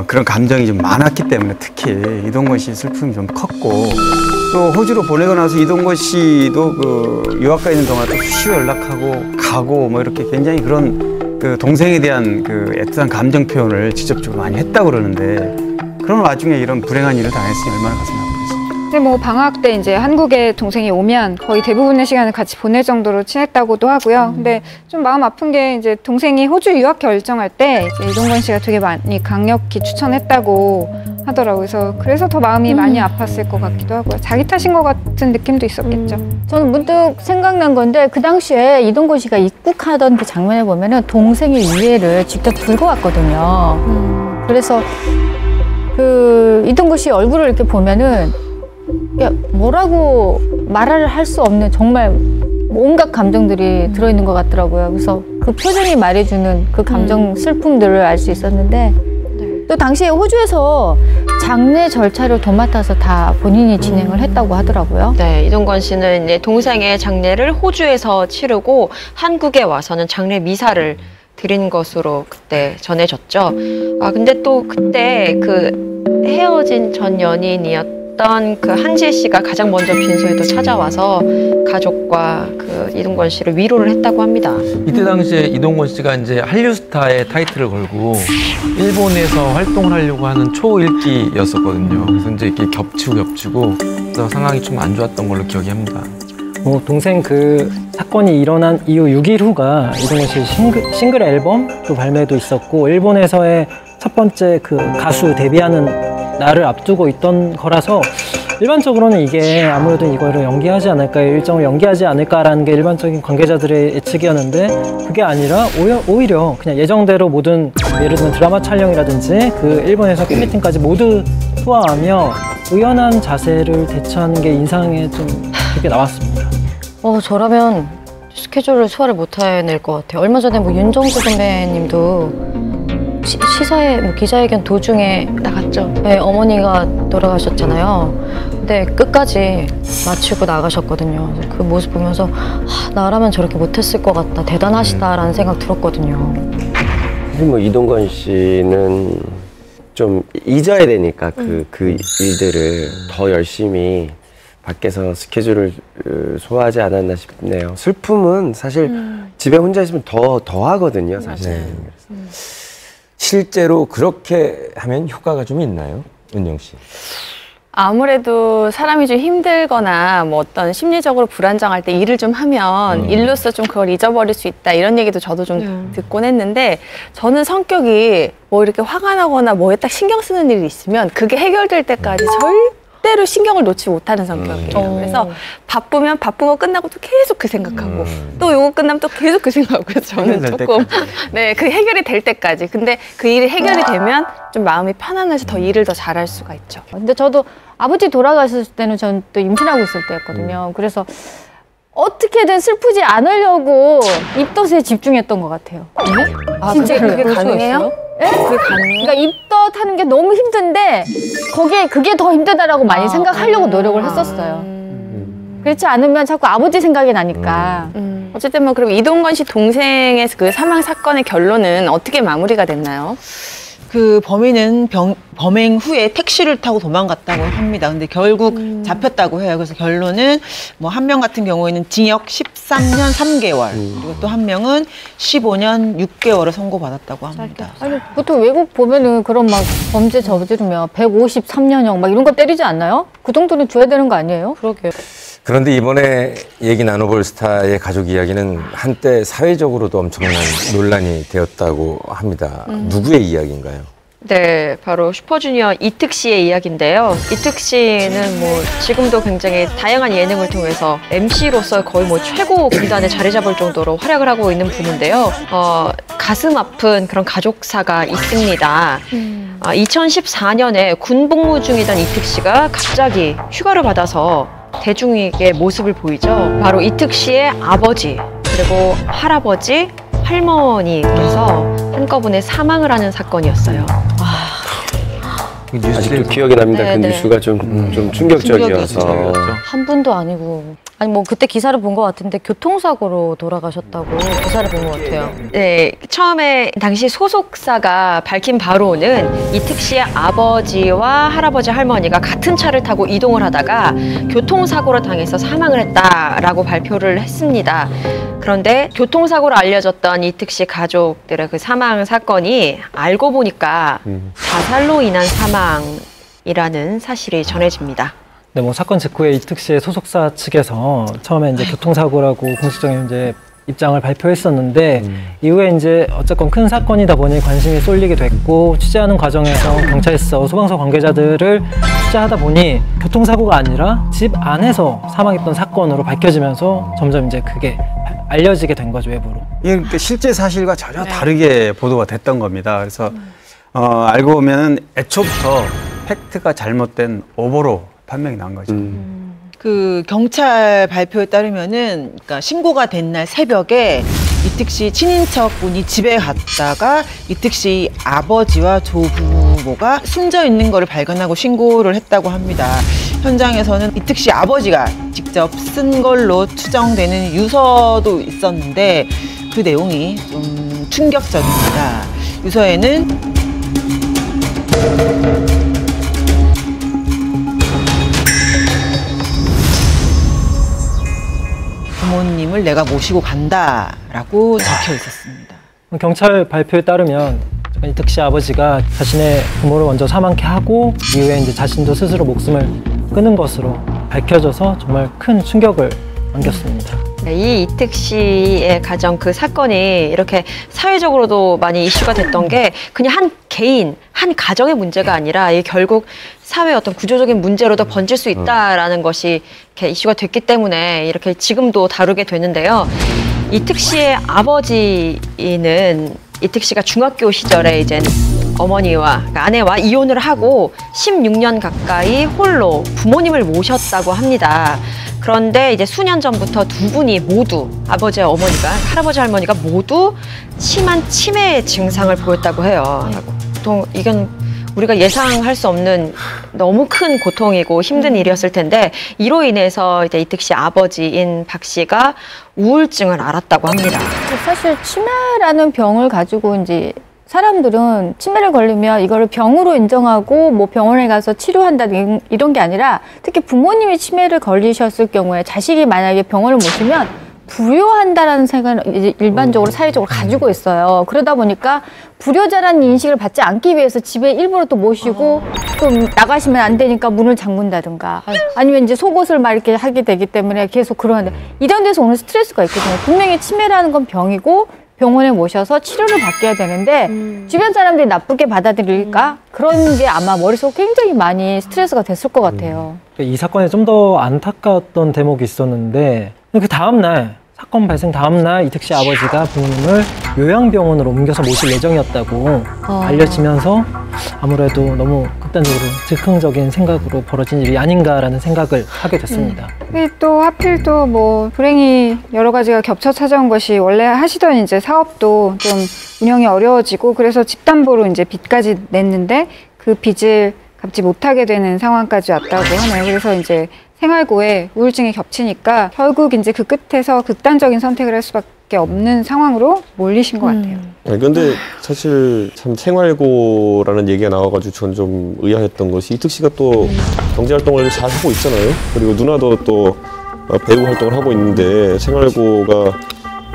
그런 감정이 좀 많았기 때문에 특히 이동건 씨의 슬픔이 좀 컸고 또 호주로 보내고 나서 이동건 씨도 그 유학가 있는 동안 또 수시로 연락하고 가고 뭐 이렇게 굉장히 그런 그 동생에 대한 그 애틋한 감정 표현을 직접적으로 많이 했다고 그러는데 그런 와중에 이런 불행한 일을 당했으니 얼마나 가슴이 아프겠어요. 근데 뭐 방학 때 이제 한국에 동생이 오면 거의 대부분의 시간을 같이 보낼 정도로 친했다고도 하고요. 근데 좀 마음 아픈 게 이제 동생이 호주 유학 결정할 때 이제 이동건 씨가 되게 많이 강력히 추천했다고 하더라고요. 그래서 더 마음이 많이 아팠을 것 같기도 하고요. 자기 탓인 것 같은 느낌도 있었겠죠. 저는 문득 생각난 건데 그 당시에 이동건 씨가 입국하던 그 장면을 보면은 동생의 위해를 직접 들고 왔거든요. 그래서 그 이동건 씨 얼굴을 이렇게 보면은 뭐라고 말을 할 수 없는 정말 온갖 감정들이 들어있는 것 같더라고요. 그래서 그 표정이 말해주는 그 감정 슬픔들을 알 수 있었는데 또 당시에 호주에서 장례 절차를 도맡아서 다 본인이 진행을 했다고 하더라고요. 네, 이동건 씨는 이제 동생의 장례를 호주에서 치르고 한국에 와서는 장례 미사를 드린 것으로 그때 전해졌죠. 근데 또 그때 그 헤어진 전 연인이었던 그 한지혜 씨가 가장 먼저 빈소에도 찾아와서 가족과 그 이동건 씨를 위로를 했다고 합니다. 이때 당시에 이동건 씨가 이제 한류 스타의 타이틀을 걸고 일본에서 활동을 하려고 하는 초일기였었거든요. 그래서 이제 이렇게 겹치고 그래서 상황이 좀 안 좋았던 걸로 기억이 합니다. 동생 그 사건이 일어난 이후 6일 후가 이동건 씨 싱글 앨범 발매도 있었고 일본에서의 첫 번째 그 가수 데뷔하는 날을 앞두고 있던 거라서 일반적으로는 이게 아무래도 이거를 연기하지 않을까, 일정을 연기하지 않을까라는 게 일반적인 관계자들의 예측이었는데 그게 아니라 오히려 그냥 예정대로 모든 예를 들면 드라마 촬영이라든지 그 일본에서 팬미팅까지 모두 소화하며 의연한 자세를 대처하는 게 인상에 좀 깊게 나왔습니다. 저라면 스케줄을 소화를 못 해낼 것 같아요. 얼마 전에 뭐 윤정수 선배님도 시사회 기자회견 도중에 나갔죠. 네, 어머니가 돌아가셨잖아요. 근데 끝까지 마치고 나가셨거든요. 그 모습 보면서 나라면 저렇게 못했을 것 같다. 대단하시다라는 생각 들었거든요. 사실 뭐 이동건 씨는 좀 잊어야 되니까 그 일들을 더 열심히 밖에서 스케줄을 소화하지 않았나 싶네요. 슬픔은 사실 집에 혼자 있으면 더 하거든요, 사실. 실제로 그렇게 하면 효과가 좀 있나요? 은영 씨. 아무래도 사람이 좀 힘들거나 뭐 어떤 심리적으로 불안정할 때 일을 좀 하면 일로서 좀 그걸 잊어버릴 수 있다 이런 얘기도 저도 좀 듣곤 했는데 저는 성격이 뭐 이렇게 화가 나거나 뭐에 딱 신경 쓰는 일이 있으면 그게 해결될 때까지 절대로 신경을 놓지 못하는 성격이에요. 그래서 바쁘면 바쁜 거 끝나고 또 계속 그 생각하고 또 요거 끝나면 또 계속 그 생각하고 그래서 저는 조금 그 해결이 될 때까지. 근데 그 일이 해결이 되면 좀 마음이 편안해서 더 일을 더 잘할 수가 있죠. 근데 저도 아버지 돌아가셨을 때는 전 또 임신하고 있을 때였거든요. 그래서 어떻게든 슬프지 않으려고 입덧에 집중했던 것 같아요. 아, 진짜 그게 가능해요? 예? 그게 가능해요? 그러니까 입덧하는 게 너무 힘든데 그게 더 힘들다라고 많이 생각하려고 노력을 했었어요. 그렇지 않으면 자꾸 아버지 생각이 나니까. 어쨌든 뭐 그럼 이동건 씨 동생의 그 사망 사건의 결론은 어떻게 마무리가 됐나요? 그 범인은 범행 후에 택시를 타고 도망갔다고 합니다. 근데 결국 잡혔다고 해요. 그래서 결론은 뭐 한 명 같은 경우에는 징역 13년 3개월, 그리고 또 한 명은 15년 6개월을 선고받았다고 합니다. 아니, 보통 외국 보면은 그런 막 범죄 저지르면 153년형 막 이런 거 때리지 않나요? 그 정도는 줘야 되는 거 아니에요? 그러게요. 그런데 이번에 얘기 나눠볼 스타의 가족 이야기는 한때 사회적으로도 엄청난 논란이 되었다고 합니다. 누구의 이야기인가요? 네, 바로 슈퍼주니어 이특 씨의 이야기인데요. 이특 씨는 뭐 지금도 굉장히 다양한 예능을 통해서 MC로서 거의 뭐 최고 군단에 자리 잡을 정도로 활약을 하고 있는 분인데요. 가슴 아픈 그런 가족사가 있습니다. 2014년에 군 복무 중이던 이특 씨가 갑자기 휴가를 받아서 대중에게 모습을 보이죠. 바로 이특 씨의 아버지, 그리고 할아버지, 할머니께서 한꺼번에 사망을 하는 사건이었어요. 아직도 기억이 납니다. 그 뉴스가 좀 충격적이어서. 한 분도 아니고. 아니 뭐 그때 기사를 본 것 같은데 교통사고로 돌아가셨다고 기사를 본 것 같아요. 네, 처음에 당시 소속사가 밝힌 바로는 이특 씨의 아버지와 할아버지 할머니가 같은 차를 타고 이동을 하다가 교통사고를 당해서 사망을 했다라고 발표를 했습니다. 그런데 교통사고로 알려졌던 이특 씨 가족들의 그 사망 사건이 알고 보니까 자살로 인한 사망이라는 사실이 전해집니다. 네, 뭐 사건 직후에 이특 씨의 소속사 측에서 처음에 이제 교통사고라고 공식적인 이제 입장을 발표했었는데 이후에 이제 어쨌건 큰 사건이다 보니 관심이 쏠리게 됐고 취재하는 과정에서 경찰서, 소방서 관계자들을 취재하다 보니 교통사고가 아니라 집 안에서 사망했던 사건으로 밝혀지면서 점점 이제 그게 알려지게 된 거죠, 외부로. 이게 실제 사실과 전혀 다르게 보도가 됐던 겁니다. 그래서 알고 보면은 애초부터 팩트가 잘못된 오보로 판명이 난 거죠. 그 경찰 발표에 따르면은 그러니까 신고가 된 날 새벽에 이특 씨 친인척분이 집에 갔다가 이특 씨 아버지와 조부모가 숨져 있는 거를 발견하고 신고를 했다고 합니다. 현장에서는 이특 씨 아버지가 직접 쓴 걸로 추정되는 유서도 있었는데 그 내용이 좀 충격적입니다. 유서에는 부모님을 내가 모시고 간다라고 적혀 있었습니다. 경찰 발표에 따르면 이특 씨 아버지가 자신의 부모를 먼저 사망케 하고 이후에 이제 자신도 스스로 목숨을 끊은 것으로 밝혀져서 정말 큰 충격을 안겼습니다. 네, 이 이특 씨의 가정 그 사건이 이렇게 사회적으로도 많이 이슈가 됐던 게 그냥 한 개인, 한 가정의 문제가 아니라 이게 결국 사회의 어떤 구조적인 문제로도 번질 수 있다라는 것이 이렇게 이슈가 됐기 때문에 이렇게 지금도 다루게 되는데요. 이특 씨의 아버지는 이특 씨가 중학교 시절에 이제 어머니와 그러니까 아내와 이혼을 하고 16년 가까이 홀로 부모님을 모셨다고 합니다. 그런데 이제 수년 전부터 두 분이 모두 아버지와 어머니가 할아버지 할머니가 모두 심한 치매 증상을 보였다고 해요. 보통 이건 우리가 예상할 수 없는 너무 큰 고통이고 힘든 일이었을 텐데 이로 인해서 이제 이특 씨 아버지인 박 씨가 우울증을 앓았다고 합니다. 사실 치매라는 병을 가지고 이제 사람들은 치매를 걸리면 이거를 병으로 인정하고 뭐 병원에 가서 치료한다 이런 게 아니라 특히 부모님이 치매를 걸리셨을 경우에 자식이 만약에 병원을 모시면 불효한다라는 생각을 이제 일반적으로 사회적으로 가지고 있어요. 그러다 보니까 불효자라는 인식을 받지 않기 위해서 집에 일부러 또 모시고 좀 나가시면 안 되니까 문을 잠근다든가 아니면 이제 속옷을 막 이렇게 하게 되기 때문에 계속 그러는데 이런 데서 오는 스트레스가 있거든요. 분명히 치매라는 건 병이고 병원에 모셔서 치료를 받게 되는데 주변 사람들이 나쁘게 받아들일까? 그런 게 아마 머릿속에 굉장히 많이 스트레스가 됐을 것 같아요. 이 사건에 좀 더 안타까웠던 대목이 있었는데 그 다음날 사건 발생 다음 날 이특 씨 아버지가 부모님을 요양병원으로 옮겨서 모실 예정이었다고 알려지면서 아무래도 너무 극단적으로 즉흥적인 생각으로 벌어진 일이 아닌가라는 생각을 하게 됐습니다. 또 하필 또 뭐 불행히 여러 가지가 겹쳐 찾아온 것이 원래 하시던 이제 사업도 좀 운영이 어려워지고 그래서 집담보로 이제 빚까지 냈는데 그 빚을 갚지 못하게 되는 상황까지 왔다고 하네요. 그래서 이제 생활고에 우울증이 겹치니까 결국 이제 그 끝에서 극단적인 선택을 할 수밖에 없는 상황으로 몰리신 것 같아요. 그런데 사실 참 생활고라는 얘기가 나와가지고 전 좀 의아했던 것이 이특 씨가 또 경제활동을 잘 하고 있잖아요. 그리고 누나도 또 배우 활동을 하고 있는데 생활고가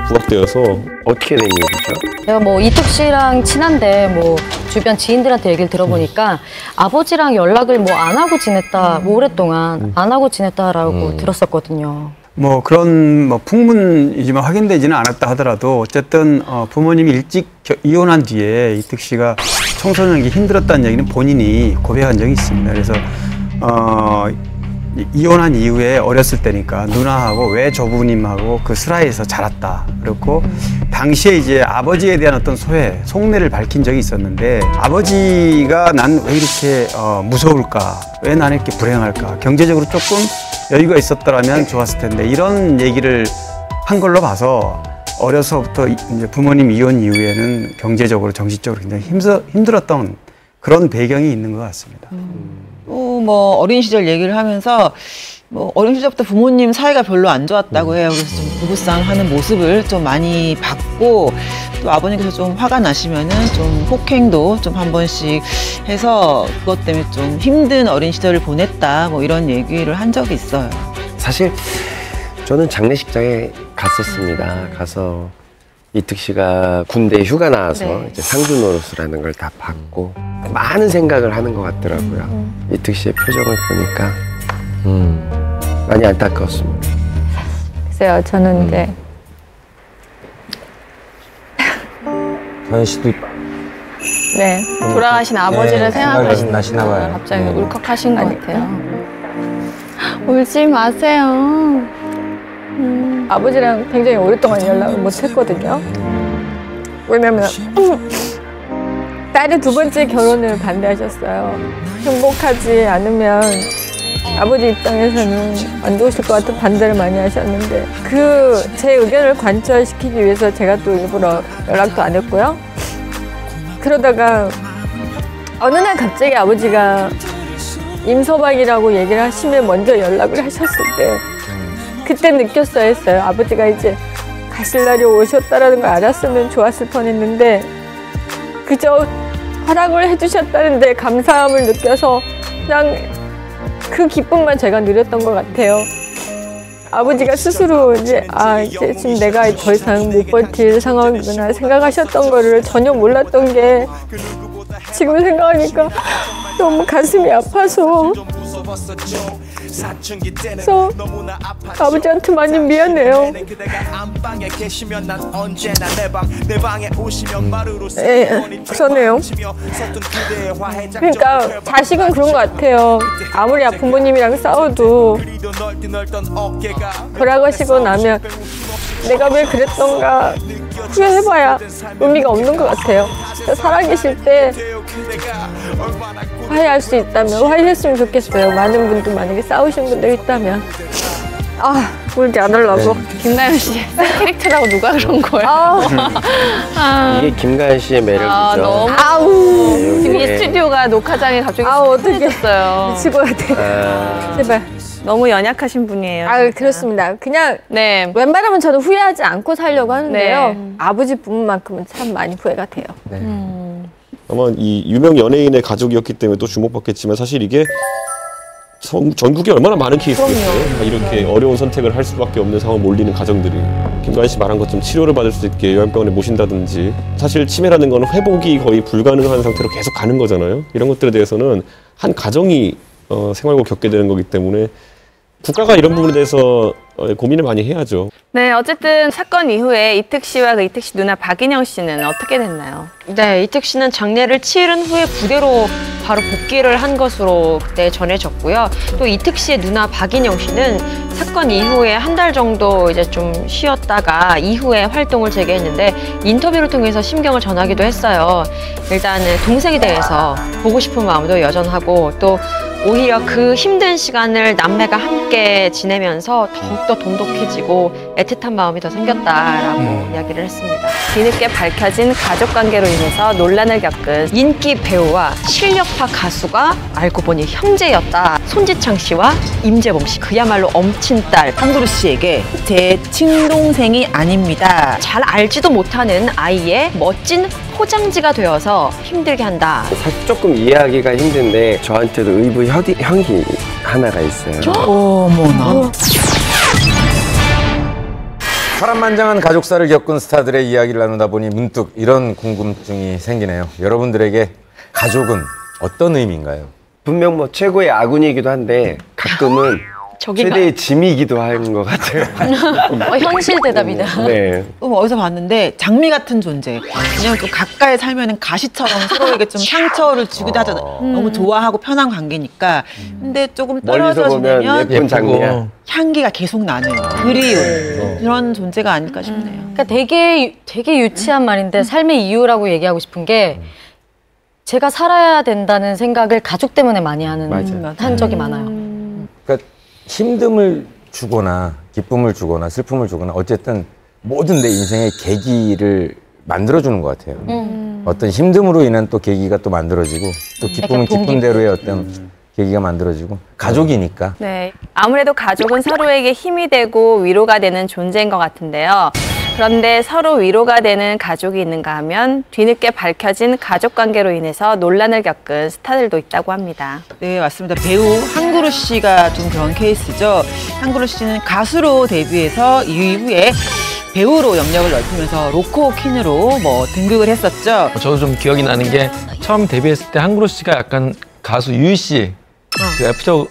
부각되어서 어떻게 된 일이죠? 내가 뭐 이특 씨랑 친한데 뭐 주변 지인들한테 얘기를 들어보니까 아버지랑 연락을 뭐 안 하고 지냈다, 뭐 오랫동안 안 하고 지냈다라고 들었었거든요. 뭐 그런 뭐 풍문이지만 확인되지는 않았다 하더라도 어쨌든 부모님이 일찍 이혼한 뒤에 이특 씨가 청소년기 힘들었다는 얘기는 본인이 고백한 적이 있습니다. 그래서 이혼한 이후에 어렸을 때니까 누나하고 외조부님하고 그 슬하에서 자랐다. 그렇고 당시에 이제 아버지에 대한 어떤 소회, 속내를 밝힌 적이 있었는데 아버지가 난 왜 이렇게 무서울까? 왜 나는 이렇게 불행할까? 경제적으로 조금 여유가 있었더라면 좋았을 텐데 이런 얘기를 한 걸로 봐서 어려서부터 이제 부모님 이혼 이후에는 경제적으로 정신적으로 굉장히 힘들었던 그런 배경이 있는 것 같습니다. 또 뭐 어린 시절 얘기를 하면서 뭐 어린 시절부터 부모님 사이가 별로 안 좋았다고 해요. 그래서 좀 부부싸움하는 모습을 좀 많이 봤고 또 아버님께서 좀 화가 나시면은 좀 폭행도 좀 한 번씩 해서 그것 때문에 좀 힘든 어린 시절을 보냈다 뭐 이런 얘기를 한 적이 있어요. 사실 저는 장례식장에 갔었습니다. 가서 이특 씨가 군대 휴가 나와서 이제 상주 노릇이라는 걸 다 받고 많은 생각을 하는 것 같더라고요. 이특 씨의 표정을 보니까 많이 안타까웠습니다. 글쎄요, 저는 이제 서현 씨도 네, 돌아가신 아버지를 생각하시는 나시나 봐요. 갑자기 울컥하신 것 같아요. 울지 마세요. 아버지랑 굉장히 오랫동안 연락을 못 했거든요. 왜냐면 딸의 두 번째 결혼을 반대하셨어요. 행복하지 않으면 아버지 입장에서는 안 좋으실 것 같아 반대를 많이 하셨는데 제 의견을 관철시키기 위해서 제가 또 일부러 연락도 안 했고요. 그러다가 어느 날 갑자기 아버지가 임서방이라고 얘기를 하시면 먼저 연락을 하셨을 때 그때 느꼈어야 했어요. 아버지가 이제 가실 날이 오셨다라는 걸 알았으면 좋았을 뻔했는데 그저 허락을 해주셨다는데 감사함을 느껴서 그냥 그 기쁨만 제가 누렸던 것 같아요. 아버지가 스스로 이제 이제 지금 내가 더 이상 못 버틸 상황이구나 생각하셨던 거를 전혀 몰랐던 게 지금 생각하니까 너무 가슴이 아파서 그래서 아버지한테 많이 미안해요. 그러네요. 그러니까 자식은 그런 것 같아요. 아무리 부모님이랑 싸워도 돌아가시고 나면 내가 왜 그랬던가 후회해봐야 의미가 없는 것 같아요. 살아계실 때 화해할 수 있다면 화해했으면 좋겠어요. 많은 분들 만약에 싸우신 분들 있다면 울지 않으려고. 김나연 씨 캐릭터라고 누가 그런 거예요? 이게 김가연 씨의 매력이죠. 너무 지금 이 스튜디오가 녹화장에 갑자기 어떡했어요. 미치고 돼. 제발. 너무 연약하신 분이에요. 그렇습니다. 그냥 웬만하면 저도 후회하지 않고 살려고 하는데요. 아버지 부분만큼은 참 많이 후회가 돼요. 아마 이 유명 연예인의 가족이었기 때문에 또 주목받겠지만 사실 이게 전국에 얼마나 많은 케이스겠어요. 이렇게 어려운 선택을 할 수밖에 없는 상황에 몰리는 가정들이. 김가연 씨 말한 것처럼 치료를 받을 수 있게 요양병원에 모신다든지 사실 치매라는 건 회복이 거의 불가능한 상태로 계속 가는 거잖아요. 이런 것들에 대해서는 한 가정이 생활고 겪게 되는 거기 때문에 국가가 이런 부분에 대해서 고민을 많이 해야죠. 네, 어쨌든 사건 이후에 이특 씨와 그 이특 씨 누나 박인영 씨는 어떻게 됐나요? 네, 이특 씨는 장례를 치른 후에 부대로 바로 복귀를 한 것으로 그때 전해졌고요. 또 이특 씨의 누나 박인영 씨는 사건 이후에 한 달 정도 이제 좀 쉬었다가 이후에 활동을 재개했는데 인터뷰를 통해서 심경을 전하기도 했어요. 일단은 동생에 대해서 보고 싶은 마음도 여전하고 또 오히려 그 힘든 시간을 남매가 함께 지내면서 더욱더 돈독해지고 애틋한 마음이 더 생겼다라고 이야기를 했습니다. 뒤늦게 밝혀진 가족 관계로 인해서 논란을 겪은 인기 배우와 실력파 가수가 알고 보니 형제였다. 손지창 씨와 임재범 씨, 그야말로 엄친딸 한그루 씨에게 제 친동생이 아닙니다. 잘 알지도 못하는 아이의 멋진 포장지가 되어서 힘들게 한다. 사실 조금 이해하기가 힘든데 저한테도 의부 형이 하나가 있어요. 어머나. 파란만장한 가족사를 겪은 스타들의 이야기를 나누다 보니 문득 이런 궁금증이 생기네요. 여러분들에게 가족은 어떤 의미인가요? 분명 뭐 최고의 아군이기도 한데 가끔은 최대의 짐이기도 한 것 같아요. 현실 대답이다. 네. 어디서 봤는데 장미 같은 존재. 그냥 또 가까이 살면은 가시처럼 서로에게 좀 상처를 주기도 하잖아요. 너무 좋아하고 편한 관계니까. 근데 조금 떨어져 멀리서 보면 지내면 예쁜 장미야. 향기가 계속 나는 그리운 그런 존재가 아닐까 싶네요. 그러니까 되게 유치한 말인데 삶의 이유라고 얘기하고 싶은 게 제가 살아야 된다는 생각을 가족 때문에 많이 한 적이 많아요. 그러니까 힘듦을 주거나 기쁨을 주거나 슬픔을 주거나 어쨌든 모든 내 인생의 계기를 만들어주는 것 같아요. 어떤 힘듦으로 인한 또 계기가 또 만들어지고 또 기쁨은 기쁨대로의 어떤 계기가 만들어지고 가족이니까. 네, 아무래도 가족은 서로에게 힘이 되고 위로가 되는 존재인 것 같은데요. 그런데 서로 위로가 되는 가족이 있는가 하면 뒤늦게 밝혀진 가족관계로 인해서 논란을 겪은 스타들도 있다고 합니다. 네, 맞습니다. 배우 한그루 씨가 좀 그런 케이스죠. 한그루 씨는 가수로 데뷔해서 이후에 배우로 영역을 넓히면서 로코 퀸으로 뭐 등극을 했었죠. 저도 좀 기억이 나는 게 처음 데뷔했을 때 한그루 씨가 약간 가수 유희 씨, 그 애프터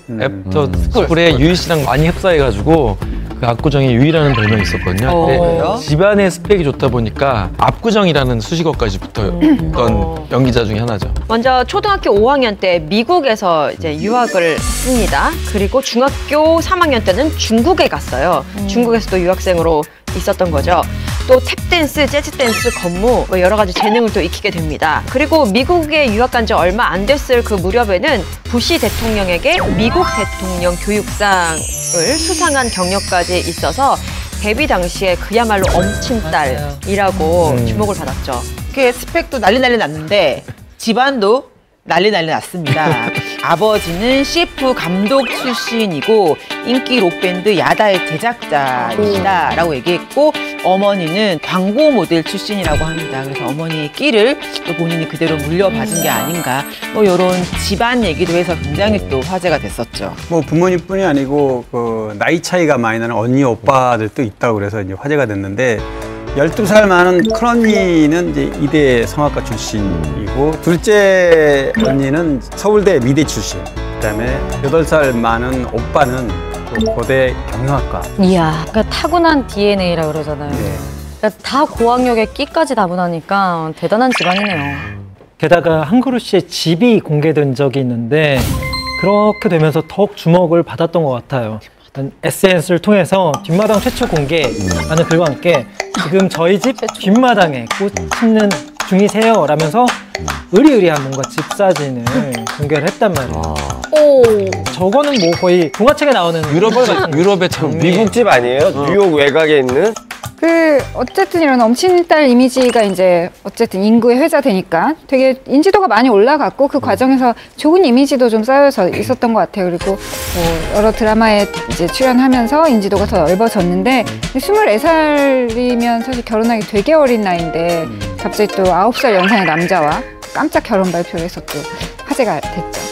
스쿨의 유희 씨랑 많이 흡사해가지고 그 압구정에 유희라는 별명이 있었거든요. 근데 집안의 스펙이 좋다 보니까 압구정이라는 수식어까지 붙어있던 연기자 중에 하나죠. 먼저 초등학교 5학년 때 미국에서 이제 유학을 했습니다. 그리고 중학교 3학년 때는 중국에 갔어요. 중국에서도 유학생으로 있었던 거죠. 또 탭댄스, 재즈댄스, 건무 여러 가지 재능을 또 익히게 됩니다. 그리고 미국에 유학 간 지 얼마 안 됐을 그 무렵에는 부시 대통령에게 미국 대통령 교육상을 수상한 경력까지 있어서 데뷔 당시에 그야말로 엄친딸이라고 주목을 받았죠. 그 스펙도 난리 났는데 집안도 난리 났습니다. 아버지는 CF 감독 출신이고 인기 록밴드 야다의 제작자이다라고 얘기했고 어머니는 광고 모델 출신이라고 합니다. 그래서 어머니의 끼를 또 본인이 그대로 물려받은 게 아닌가 뭐 이런 집안 얘기도 해서 굉장히 또 화제가 됐었죠. 뭐 부모님뿐이 아니고 그 나이 차이가 많이 나는 언니 오빠들도 있다고 그래서 이제 화제가 됐는데 12살 많은 큰언니는 이제 이대 성악과 출신이고 둘째 언니는 서울대 미대 출신. 그다음에 8살 많은 오빠는 또 고대 경영학과. 이야, 그러니까 타고난 DNA라 그러잖아요. 네. 그러니까 다 고학력에 끼까지 다분하니까 대단한 집안이네요. 게다가 한그루 씨의 집이 공개된 적이 있는데 그렇게 되면서 더욱 주목을 받았던 것 같아요. SNS를 통해서 뒷마당 최초 공개라는 글과 함께 지금 저희 집 뒷마당에 꽃 심는 중이세요 라면서 의리의리한 뭔가 집 사진을 공개를 했단 말이에요. 저거는 뭐 거의 동화책에 나오는 유럽의 장미. 미국 집 아니에요? 뉴욕 외곽에 있는? 어쨌든 이런 엄친딸 이미지가 이제 어쨌든 인구의 회자되니까 되게 인지도가 많이 올라갔고 그 과정에서 좋은 이미지도 좀 쌓여서 있었던 것 같아요. 그리고 뭐 여러 드라마에 이제 출연하면서 인지도가 더 넓어졌는데 24살이면 사실 결혼하기 되게 어린 나이인데 갑자기 또 9살 연상의 남자와 깜짝 결혼 발표를 해서 또 화제가 됐죠.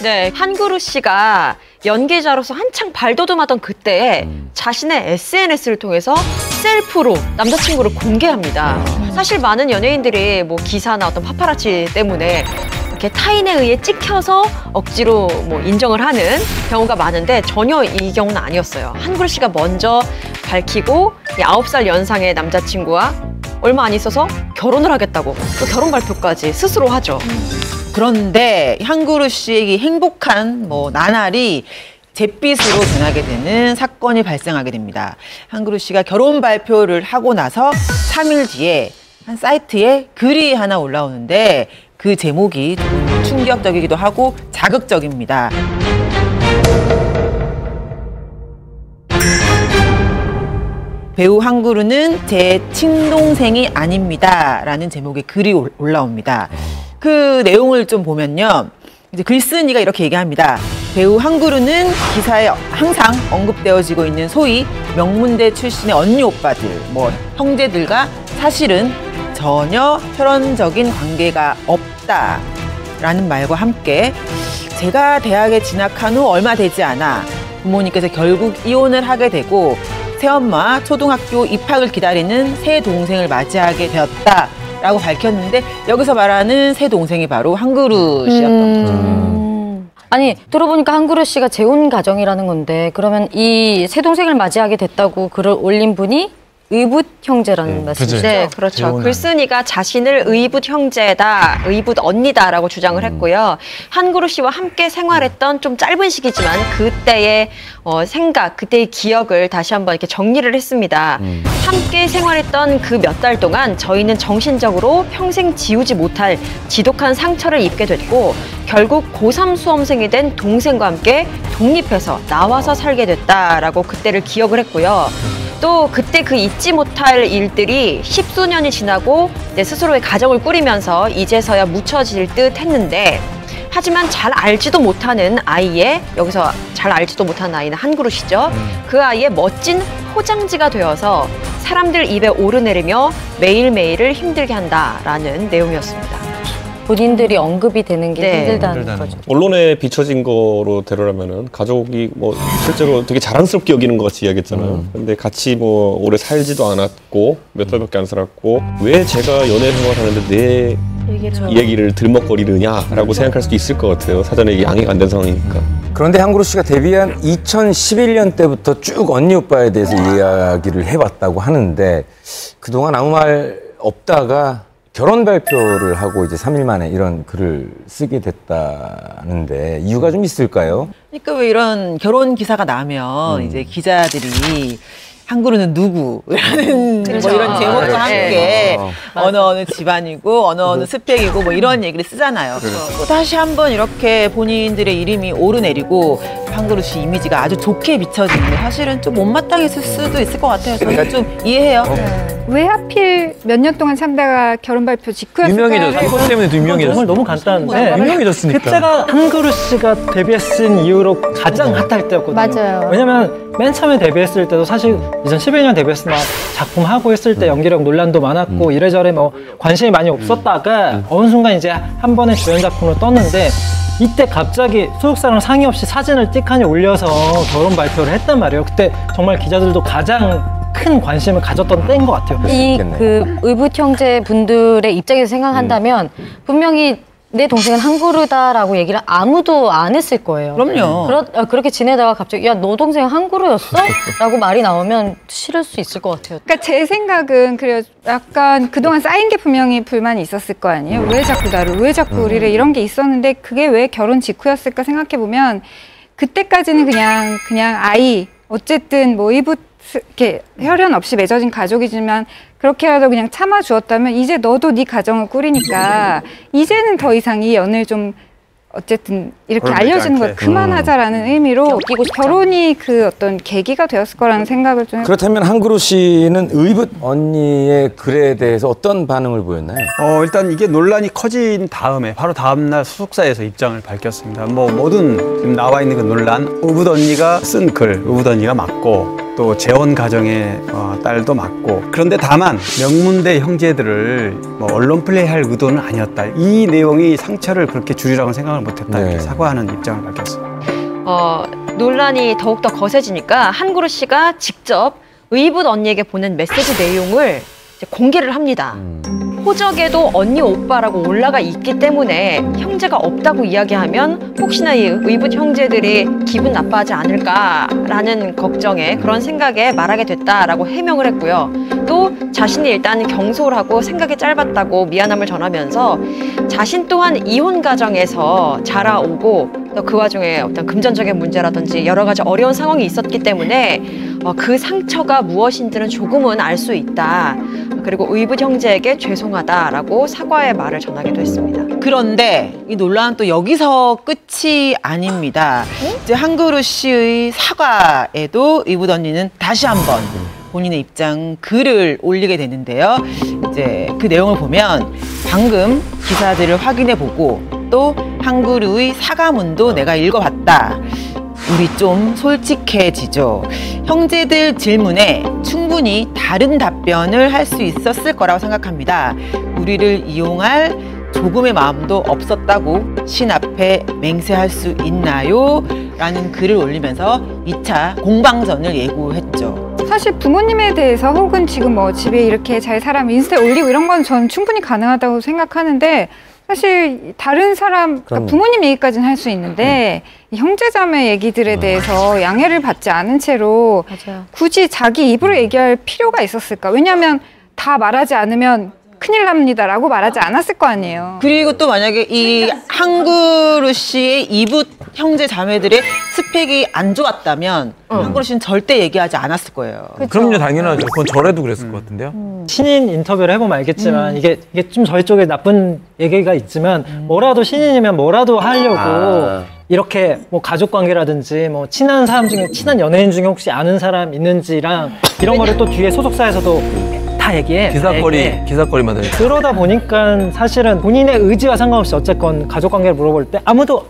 네, 한그루 씨가 연기자로서 한창 발돋움하던 그때에 자신의 SNS를 통해서 셀프로 남자친구를 공개합니다. 사실 많은 연예인들이 뭐 기사나 어떤 파파라치 때문에 이렇게 타인에 의해 찍혀서 억지로 뭐 인정을 하는 경우가 많은데 전혀 이 경우는 아니었어요. 한그루 씨가 먼저 밝히고 이 9살 연상의 남자친구와 얼마 안 있어서 결혼을 하겠다고 또 결혼 발표까지 스스로 하죠. 그런데 한그루 씨의 행복한 나날이 잿빛으로 변하게 되는 사건이 발생하게 됩니다. 한그루 씨가 결혼 발표를 하고 나서 3일 뒤에 한 사이트에 글이 하나 올라오는데 그 제목이 좀 충격적이기도 하고 자극적입니다. 배우 한그루는 제 친동생이 아닙니다. 라는 제목의 글이 올라옵니다. 그 내용을 좀 보면요. 이제 글쓴이가 이렇게 얘기합니다. 배우 한그루는 기사에 항상 언급되어지고 있는 소위 명문대 출신의 언니 오빠들, 형제들과 사실은 전혀 혈연적인 관계가 없다라는 말과 함께 제가 대학에 진학한 후 얼마 되지 않아 부모님께서 결국 이혼을 하게 되고 새엄마와 초등학교 입학을 기다리는 새 동생을 맞이하게 되었다라고 밝혔는데 여기서 말하는 새 동생이 바로 한그루 씨였던 거죠. 아니 들어보니까 한그루 씨가 재혼 가정이라는 건데 그러면 이 새 동생을 맞이하게 됐다고 글을 올린 분이 의붓 형제라는 말씀이시죠? 네, 그렇죠. 글쓴이가 자신을 의붓 형제다, 의붓 언니다라고 주장을 했고요. 한그루 씨와 함께 생활했던 좀 짧은 시기지만 그때의 생각, 그때의 기억을 다시 한번 이렇게 정리를 했습니다. 함께 생활했던 그 몇 달 동안 저희는 정신적으로 평생 지우지 못할 지독한 상처를 입게 됐고 결국 고3 수험생이 된 동생과 함께 독립해서 나와서 살게 됐다라고 그때를 기억을 했고요. 또 그때 그 잊지 못할 일들이 10수년이 지나고 내 스스로의 가정을 꾸리면서 이제서야 묻혀질 듯 했는데 하지만 잘 알지도 못하는 아이의 여기서 잘 알지도 못하는 아이는 한그루 씨죠. 그 아이의 멋진 포장지가 되어서 사람들 입에 오르내리며 매일매일을 힘들게 한다라는 내용이었습니다. 본인들이 언급이 되는 게 힘들다는 거죠. 언론에 비춰진 거로 대로라면은 가족이 실제로 되게 자랑스럽게 여기는 것 같이 이야기했잖아요. 근데 같이 오래 살지도 않았고 몇 달밖에 안 살았고 왜 제가 연애 생활하는데 내 얘기를 들먹거리느냐라고 생각할 수도 있을 것 같아요. 사전에 이게 양해가 안 된 상황이니까. 그런데 한그루 씨가 데뷔한 2011년 때부터 쭉 언니 오빠에 대해서 이야기를 해왔다고 하는데 그동안 아무 말 없다가 결혼 발표를 하고 이제 3일 만에 이런 글을 쓰게 됐다는데 이유가 좀 있을까요? 그러니까 왜 이런 결혼 기사가 나면 이제 기자들이 한그루는 누구라는 이런 제목과 함께 어느 집안이고 어느 스펙이고 이런 얘기를 쓰잖아요. 또 다시 한번 이렇게 본인들의 이름이 오르내리고 한그루 씨 이미지가 아주 좋게 비춰지는 게 사실은 좀 못마땅했을 수도 있을 것 같아요. 저는 좀 이해해요. 왜 하필 몇 년 동안 참다가 결혼 발표 직후였을까? 유명해졌어요. 이것 때문에도 유명해졌어요. 정말 너무 간단한데 유명해졌으니까. 그때가 한그루 씨가 데뷔했은 이후로 가장 핫할 때였거든요. 맞아요. 왜냐면 맨 처음에 데뷔했을 때도 사실 2011년 데뷔했을 때 작품 하고 있을 때 연기력 논란도 많았고 이래저래 관심이 많이 없었다가 어느 순간 이제 한 번에 주연 작품으로 떴는데 이때 갑자기 소속사랑 상의 없이 사진을 띡하니 올려서 결혼 발표를 했단 말이에요. 그때 정말 기자들도 가장 큰 관심을 가졌던 때인 것 같아요. 이 의붓 형제 분들의 입장에서 생각한다면 분명히 내 동생은 한그루다라고 얘기를 아무도 안 했을 거예요. 그럼요. 그렇게 지내다가 갑자기 야, 너 동생 한그루였어? 라고 말이 나오면 싫을 수 있을 것 같아요. 그러니까 제 생각은 그래요. 약간 그동안 쌓인 게 분명히 불만이 있었을 거 아니에요. 왜 자꾸 나를, 왜 자꾸 우리를 이런 게 있었는데 그게 왜 결혼 직후였을까 생각해보면 그때까지는 그냥 아이 어쨌든 의붓 이렇게 혈연 없이 맺어진 가족이지만 그렇게라도 그냥 참아주었다면 이제 너도 네 가정을 꾸리니까 이제는 더 이상 이 연을 좀 어쨌든 이렇게 알려지는 걸 그만하자라는 의미로 결혼이 그 어떤 계기가 되었을 거라는 생각을 좀 그렇다면 한그루 씨는 의붓 언니의 글에 대해서 어떤 반응을 보였나요? 일단 이게 논란이 커진 다음에 바로 다음날 소속사에서 입장을 밝혔습니다. 모든 지금 나와 있는 그 논란, 의붓 언니가 쓴 글, 의붓 언니가 맞고 또 재혼 가정의 딸도 맞고 그런데 다만 명문대 형제들을 언론 플레이할 의도는 아니었다. 이 내용이 상처를 그렇게 줄이라고 생각을 못했다. 이렇게 사과하는 입장을 밝혔습니다. 논란이 더욱더 거세지니까 한그루 씨가 직접 의붓 언니에게 보낸 메시지 내용을 이제 공개를 합니다. 호적에도 언니 오빠라고 올라가 있기 때문에 형제가 없다고 이야기하면 혹시나 이 의붓 형제들이 기분 나빠하지 않을까라는 걱정에 그런 생각에 말하게 됐다라고 해명을 했고요. 또 자신이 일단 경솔하고 생각이 짧았다고 미안함을 전하면서 자신 또한 이혼 가정에서 자라오고 또 그 와중에 어떤 금전적인 문제라든지 여러 가지 어려운 상황이 있었기 때문에 그 상처가 무엇인지는 조금은 알 수 있다. 그리고 의붓 형제에게 죄송하다라고 사과의 말을 전하기도 했습니다. 그런데 이 논란은 또 여기서 끝이 아닙니다. 이제 한그루 씨의 사과에도 의붓 언니는 다시 한번 본인의 입장 글을 올리게 되는데요. 이제 그 내용을 보면 방금 기사들을 확인해보고 또 한그루의 사과문도 내가 읽어봤다. 우리 좀 솔직해지죠. 형제들 질문에 충분히 다른 답변을 할 수 있었을 거라고 생각합니다. 우리를 이용할 조금의 마음도 없었다고 신 앞에 맹세할 수 있나요? 라는 글을 올리면서 2차 공방전을 예고했죠. 사실 부모님에 대해서 혹은 지금 뭐 집에 이렇게 잘 살아면 인스타에 올리고 이런 건 저는 충분히 가능하다고 생각하는데 사실 다른 사람, 그러니까 부모님 얘기까지는 할 수 있는데 이 형제자매 얘기들에 대해서 양해를 받지 않은 채로 굳이 자기 입으로 얘기할 필요가 있었을까? 왜냐하면 다 말하지 않으면 큰일 납니다라고 말하지 않았을 거 아니에요. 그리고 또 만약에 이 한그루 씨의 이붓 형제 자매들의 스펙이 안 좋았다면 한그루 씨는 절대 얘기하지 않았을 거예요. 그럼요, 당연하죠. 그건 저래도 그랬을 것 같은데요. 신인 인터뷰를 해보면 알겠지만 이게 좀 저희 쪽에 나쁜 얘기가 있지만 뭐라도 신인이면 뭐라도 하려고 이렇게 뭐 가족 관계라든지 뭐 친한 사람 중에 친한 연예인 중에 혹시 아는 사람 있는지랑 이런 거를 또 뒤에 소속사에서도 다 얘기해. 기사거리 만들. 그러다 보니까 사실은 본인의 의지와 상관없이 어쨌건 가족 관계를 물어볼 때 아무도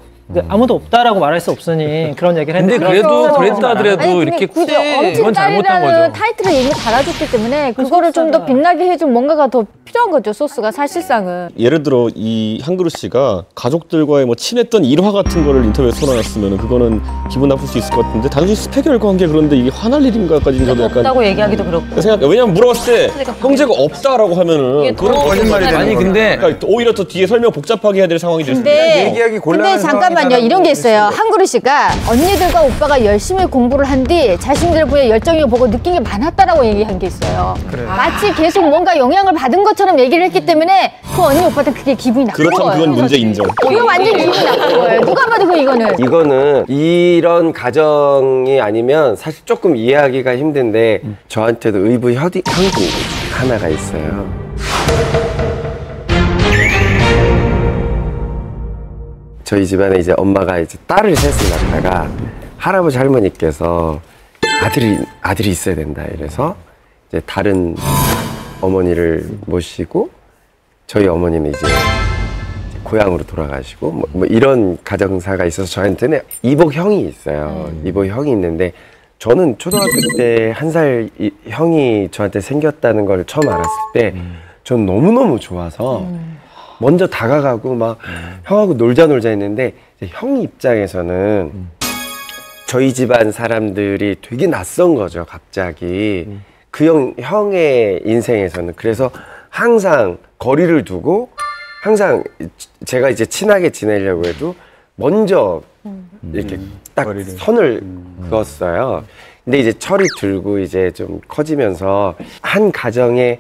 없다라고 말할 수 없으니 그런 얘기를 했는데 근데 그래도 그랬다 하더라도 이렇게 굳이 엄친 딸이라는 타이틀을 이미 달아줬기 때문에 그거를 좀 더 빛나게 해준 뭔가가 더 필요한 거죠, 소스가 사실상은. 예를 들어 이 한그루 씨가 가족들과의 뭐 친했던 일화 같은 거를 인터뷰에 쏟아놨으면 그거는 기분 나쁠 수 있을 것 같은데 단순히 스펙의 관계 그런데 이게 화날 일인가까지는 저도 약간 없다고 얘기하기도 그렇고. 생각. 왜냐면 물어봤을 때 형제가 없다라고 하면은 그건 거짓말이 되는 아니 근데 그러니까 오히려 더 뒤에 설명 복잡하게 해야 될 상황이 될 수 있어요. 얘기하기 근데 곤란한 잠깐만요, 이런 게 있어요. 한그루 씨가 언니들과 오빠가 열심히 공부를 한 뒤 자신들 분야 열정을 보고 느낀 게 많았다라고 얘기한 게 있어요. 마치 계속 뭔가 영향을 받은 것처럼 얘기를 했기 때문에 그 언니 오빠한테 그게 기분이 나쁜 거예요. 그렇다면 그건 문제 인정. 이거 완전 기분이 나쁜 거예요. 누가 봐도 이거는 이런 가정이 아니면 사실 조금 이해하기가 힘든데 저한테도 의붓 형이 하나가 있어요. 저희 집안에 이제 엄마가 이제 딸을 셋을 낳다가 할아버지 할머니께서 아들이 있어야 된다 이래서 이제 다른 어머니를 모시고 저희 어머니는 이제 고향으로 돌아가시고 뭐 이런 가정사가 있어서 저한테는 이복 형이 있어요. 이복 형이 있는데 저는 초등학교 때 1살 형이 저한테 생겼다는 걸 처음 알았을 때 전 너무너무 좋아서 먼저 다가가고 막 형하고 놀자 했는데 형 입장에서는 저희 집안 사람들이 되게 낯선 거죠, 갑자기. 그 형의 인생에서는. 그래서 항상 거리를 두고 항상 제가 이제 친하게 지내려고 해도 먼저 이렇게 딱 선을 그었어요. 근데 이제 철이 들고 이제 좀 커지면서 한 가정에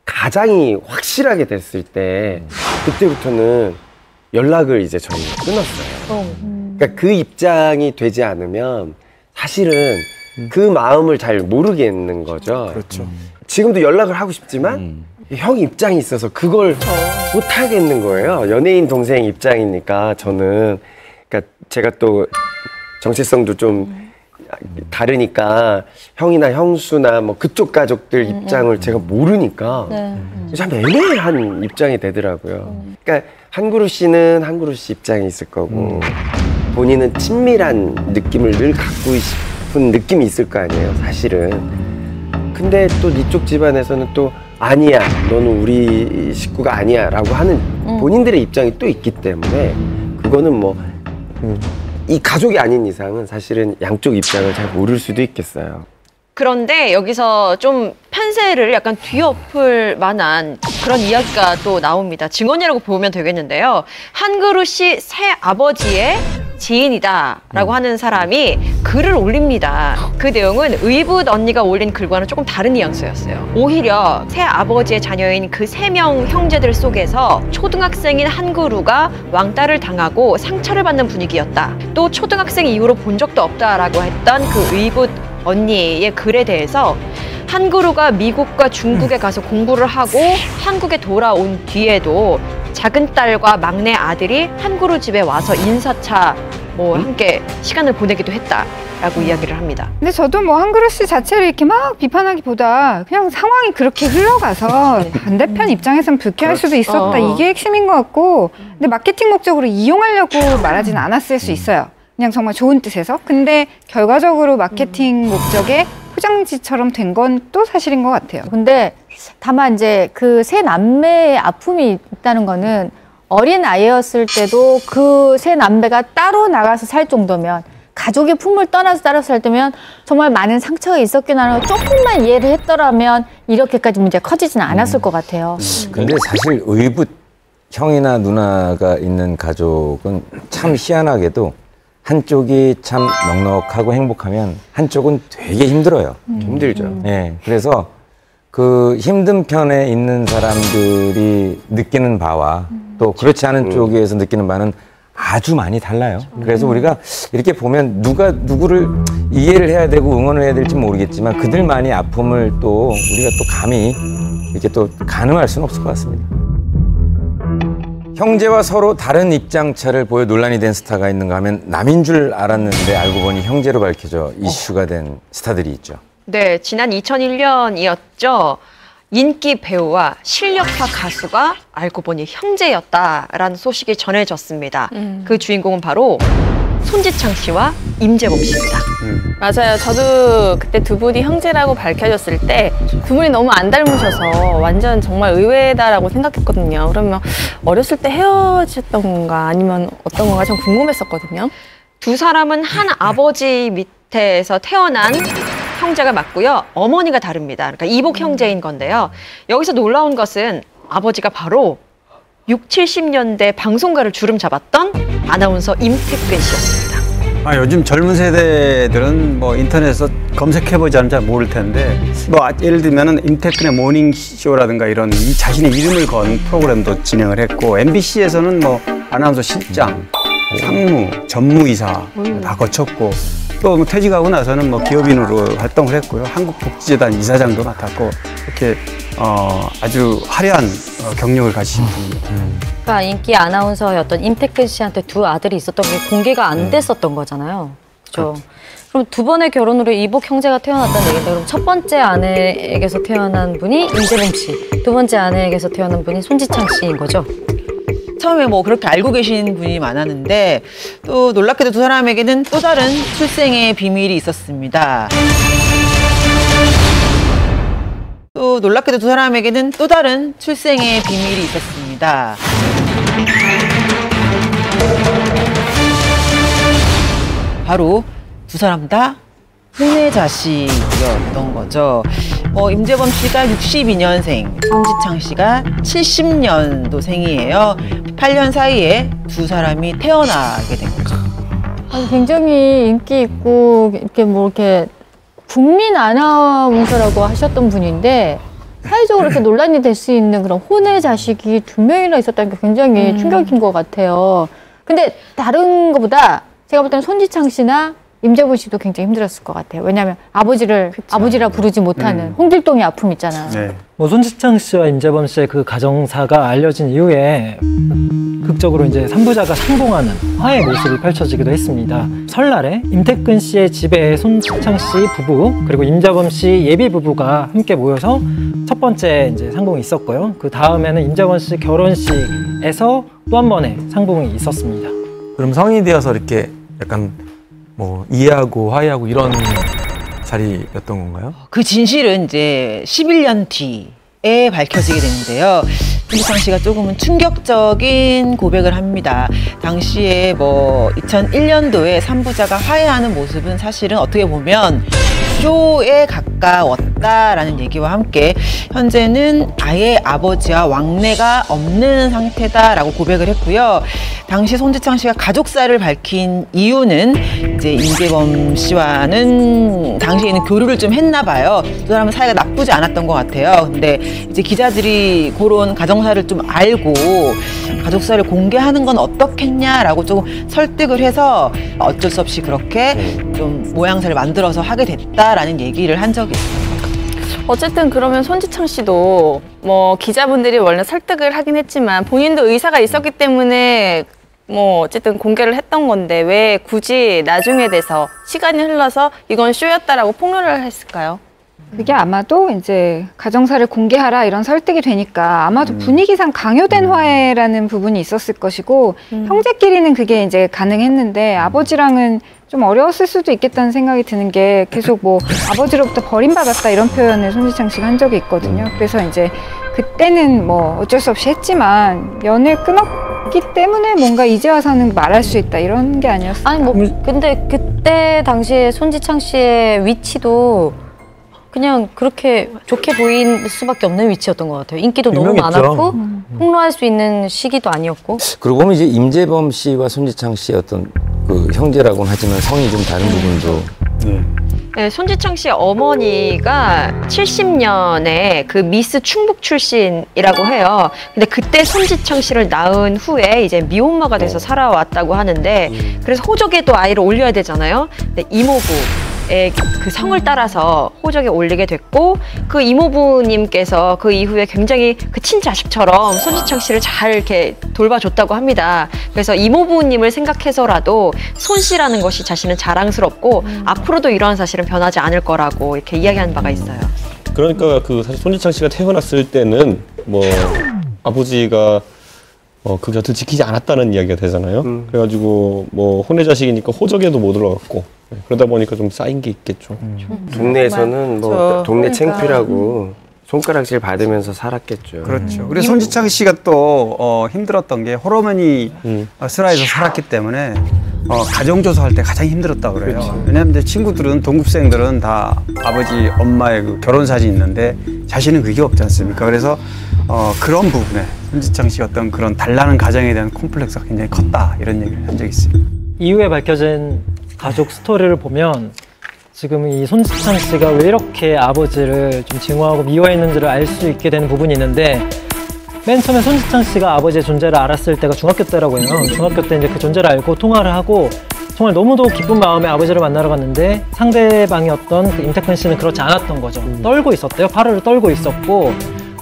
가장이 확실하게 됐을 때 그때부터는 연락을 이제 저희 끊었어요. 그러니까 그 입장이 되지 않으면 사실은 그 마음을 잘 모르겠는 거죠. 그렇죠. 지금도 연락을 하고 싶지만 형 입장이 있어서 그걸 못 하겠는 거예요. 연예인 동생 입장이니까 저는. 그러니까 제가 또 정체성도 좀 다르니까 형이나 형수나 뭐 그쪽 가족들 입장을 제가 모르니까 참 애매한 입장이 되더라고요. 그러니까 한그루 씨는 한그루 씨 입장이 있을 거고 본인은 친밀한 느낌을 늘 갖고 싶은 느낌이 있을 거 아니에요, 사실은. 근데 또 이쪽 집안에서는 또 아니야, 너는 우리 식구가 아니야 라고 하는 본인들의 입장이 또 있기 때문에 그거는 뭐 이 가족이 아닌 이상은 사실은 양쪽 입장을 잘 모를 수도 있겠어요. 그런데 여기서 좀 판세를 약간 뒤엎을 만한 그런 이야기가 또 나옵니다. 증언이라고 보면 되겠는데요. 한 그릇이 새 아버지의 지인이다라고 하는 사람이 글을 올립니다. 그 내용은 의붓 언니가 올린 글과는 조금 다른 뉘앙스였어요. 오히려 새 아버지의 자녀인 그 3명 형제들 속에서 초등학생인 한그루가 왕따를 당하고 상처를 받는 분위기였다. 또 초등학생 이후로 본 적도 없다라고 했던 그 의붓 언니의 글에 대해서 한그루가 미국과 중국에 가서 공부를 하고 한국에 돌아온 뒤에도 작은 딸과 막내 아들이 한그루 집에 와서 인사차 함께 시간을 보내기도 했다라고 이야기를 합니다. 근데 저도 뭐 한그루 씨 자체를 이렇게 막 비판하기보다 그냥 상황이 그렇게 흘러가서 반대편 입장에서는 불쾌할 수도 있었다. 이게 핵심인 것 같고, 근데 마케팅 목적으로 이용하려고 말하진 않았을 수 있어요. 그냥 정말 좋은 뜻에서. 근데 결과적으로 마케팅 목적의 포장지처럼 된 건 또 사실인 것 같아요. 근데 다만 이제 그 세 남매의 아픔이 있다는 거는 어린 아이였을 때도 그 세 남매가 따로 나가서 살 정도면, 가족의 품을 떠나서 따로 살 때면 정말 많은 상처가 있었긴 하나, 조금만 이해를 했더라면 이렇게까지 문제가 커지지는 않았을 것 같아요. 근데 사실 의붓 형이나 누나가 있는 가족은 참 희한하게도 한쪽이 참 넉넉하고 행복하면 한쪽은 되게 힘들어요. 힘들죠. 네, 그래서 그 힘든 편에 있는 사람들이 느끼는 바와 또 그렇지 않은 쪽에서 느끼는 바는 아주 많이 달라요. 그래서 우리가 이렇게 보면 누가 누구를 이해를 해야 되고 응원을 해야 될지 모르겠지만 그들만의 아픔을 또 우리가 또 감히 이렇게 또 가늠할 수는 없을 것 같습니다. 형제와 서로 다른 입장차를 보여 논란이 된 스타가 있는가 하면 남인 줄 알았는데 알고 보니 형제로 밝혀져 이슈가 된 스타들이 있죠. 네, 지난 2001년이었죠. 인기 배우와 실력파 가수가 알고 보니 형제였다라는 소식이 전해졌습니다. 그 주인공은 바로 손지창 씨와 임재범 씨입니다. 맞아요. 저도 그때 두 분이 형제라고 밝혀졌을 때 두 분이 너무 안 닮으셔서 완전 정말 의외다라고 생각했거든요. 그러면 어렸을 때 헤어졌던 건가 아니면 어떤 건가 좀 궁금했었거든요. 두 사람은 한 아버지 밑에서 태어난 형제가 맞고요. 어머니가 다릅니다. 그러니까 이복 형제인 건데요. 여기서 놀라운 것은 아버지가 바로 60, 70년대 방송가를 주름 잡았던 아나운서 임택근 씨였습니다. 요즘 젊은 세대들은 뭐 인터넷에서 검색해보지 않으면 잘 모를 텐데, 뭐 예를 들면은 임택근의 모닝쇼라든가 이런 자신의 이름을 건 프로그램도 진행을 했고, MBC에서는 뭐 아나운서 실장, 상무, 전무이사 다 거쳤고, 또 뭐 퇴직하고 나서는 뭐 기업인으로 활동을 했고요. 한국복지재단 이사장도 맡았고, 이렇게 아주 화려한 경력을 가지신 분입니다. 그러니까 인기 아나운서였던 임택근 씨한테 두 아들이 있었던 게 공개가 안 됐었던 거잖아요. 그렇죠. 그럼 두 번의 결혼으로 이복 형제가 태어났다는 얘기인데, 그럼 첫 번째 아내에게서 태어난 분이 임재범 씨, 두 번째 아내에게서 태어난 분이 손지창 씨인 거죠? 처음에 뭐 그렇게 알고 계신 분이 많았는데, 또 놀랍게도 두 사람에게는 또 다른 출생의 비밀이 있었습니다. 또 놀랍게도 두 사람에게는 또 다른 출생의 비밀이 있었습니다. 바로 두 사람 다 혼외 자식이었던 거죠. 임재범 씨가 62년생, 손지창 씨가 70년도생이에요. 8년 사이에 두 사람이 태어나게 된 거죠. 굉장히 인기 있고 이렇게 국민 아나운서라고 하셨던 분인데, 사회적으로 이렇게 논란이 될 수 있는 그런 혼외 자식이 두 명이나 있었다는 게 굉장히 충격인 것 같아요. 근데 다른 것보다 제가 볼 때는 손지창 씨나 임재범 씨도 굉장히 힘들었을 것 같아요. 왜냐하면 아버지라 부르지 못하는 홍길동의 아픔 있잖아요. 네. 뭐 손지창 씨와 임재범 씨의 그 가정사가 알려진 이후에 극적으로 이제 3부자가 상봉하는 화해 모습이 펼쳐지기도 했습니다. 설날에 임택근 씨의 집에 손지창 씨 부부 그리고 임재범 씨 예비 부부가 함께 모여서 첫 번째 이제 상봉이 있었고요. 그 다음에는 임재범 씨 결혼식에서 또 한 번의 상봉이 있었습니다. 그럼 성인이 되어서 이렇게 약간 뭐 이해하고 화해하고 이런 자리였던 건가요? 그 진실은 이제 11년 뒤에 밝혀지게 되는데요. 손지창 씨가 조금은 충격적인 고백을 합니다. 당시에 뭐 2001년도에 3부자가 화해하는 모습은 사실은 어떻게 보면 쇼에 가까웠다라는 얘기와 함께 현재는 아예 아버지와 왕래가 없는 상태다라고 고백을 했고요. 당시 손지창 씨가 가족사를 밝힌 이유는 이제 임재범 씨와는 당시에는 교류를 좀 했나 봐요. 두 사람은 사이가 나쁘지 않았던 것 같아요. 근데 이제 기자들이 그런 가정사를 좀 알고 가족사를 공개하는 건 어떻겠냐라고 조금 설득을 해서 어쩔 수 없이 그렇게 좀 모양새를 만들어서 하게 됐다라는 얘기를 한 적이 있어요. 어쨌든 그러면 손지창 씨도 뭐 기자분들이 원래 설득을 하긴 했지만 본인도 의사가 있었기 때문에 뭐 어쨌든 공개를 했던 건데 왜 굳이 나중에 돼서 시간이 흘러서 이건 쇼였다라고 폭로를 했을까요? 그게 아마도 이제 가정사를 공개하라 이런 설득이 되니까 아마도 분위기상 강요된 화해라는 부분이 있었을 것이고 형제끼리는 그게 이제 가능했는데 아버지랑은 좀 어려웠을 수도 있겠다는 생각이 드는 게 계속 뭐 아버지로부터 버림받았다 이런 표현을 손지창 씨가 한 적이 있거든요. 그래서 이제 그때는 뭐 어쩔 수 없이 했지만 연을 끊었기 때문에 뭔가 이제 와서는 말할 수 있다 이런 게 아니었어요. 아니 뭐 근데 그때 당시에 손지창 씨의 위치도 그냥 그렇게 좋게 보일 수밖에 없는 위치였던 것 같아요. 인기도 너무 많았고 폭로할 수 있는 시기도 아니었고. 그러고 보면 이제 임재범 씨와 손지창 씨의 어떤 그 형제라고는 하지만 성이 좀 다른 부분도. 네, 손지창 씨의 어머니가 70년에 그 미스 충북 출신이라고 해요. 근데 그때 손지창 씨를 낳은 후에 이제 미혼모가 돼서 살아왔다고 하는데 그래서 호적에도 아이를 올려야 되잖아요. 근데 이모부의 그 성을 따라서 호적에 올리게 됐고 그 이모부님께서 그 이후에 굉장히 그 친자식처럼 손지창 씨를 잘 이렇게 돌봐줬다고 합니다. 그래서 이모부님을 생각해서라도 손 씨라는 것이 자신은 자랑스럽고 앞으로도 이러한 사실은 변하지 않을 거라고 이렇게 이야기한 바가 있어요. 그러니까 그 사실 손지창 씨가 태어났을 때는 뭐 아버지가 그 곁을 지키지 않았다는 이야기가 되잖아요. 그래가지고 뭐 혼외 자식이니까 호적에도 못 올라갔고 그러다 보니까 좀 쌓인 게 있겠죠. 동네에서는 뭐 동네 창피라고 손가락질 받으면서 살았겠죠. 그렇죠. 그리고 손지창 씨가 또 힘들었던 게 홀어머니 슬하에서 살았기 때문에 가정조사 할 때 가장 힘들었다고 그래요. 그렇죠. 왜냐하면 이제 친구들은 동급생들은 다 아버지 엄마의 그 결혼 사진이 있는데 자신은 그게 없지 않습니까? 그래서 그런 부분에 손지창 씨 어떤 그런 달라는 가정에 대한 콤플렉스가 굉장히 컸다 이런 얘기를 한 적이 있습니다. 이후에 밝혀진 가족 스토리를 보면 지금 이 손지창 씨가 왜 이렇게 아버지를 좀 증오하고 미워했는지를 알 수 있게 되는 부분이 있는데 맨 처음에 손지창 씨가 아버지의 존재를 알았을 때가 중학교 때라고 해요. 중학교 때 이제 그 존재를 알고 통화를 하고 정말 너무도 기쁜 마음에 아버지를 만나러 갔는데 상대방이었던 그 임태근 씨는 그렇지 않았던 거죠. 떨고 있었대요. 팔을 떨고 있었고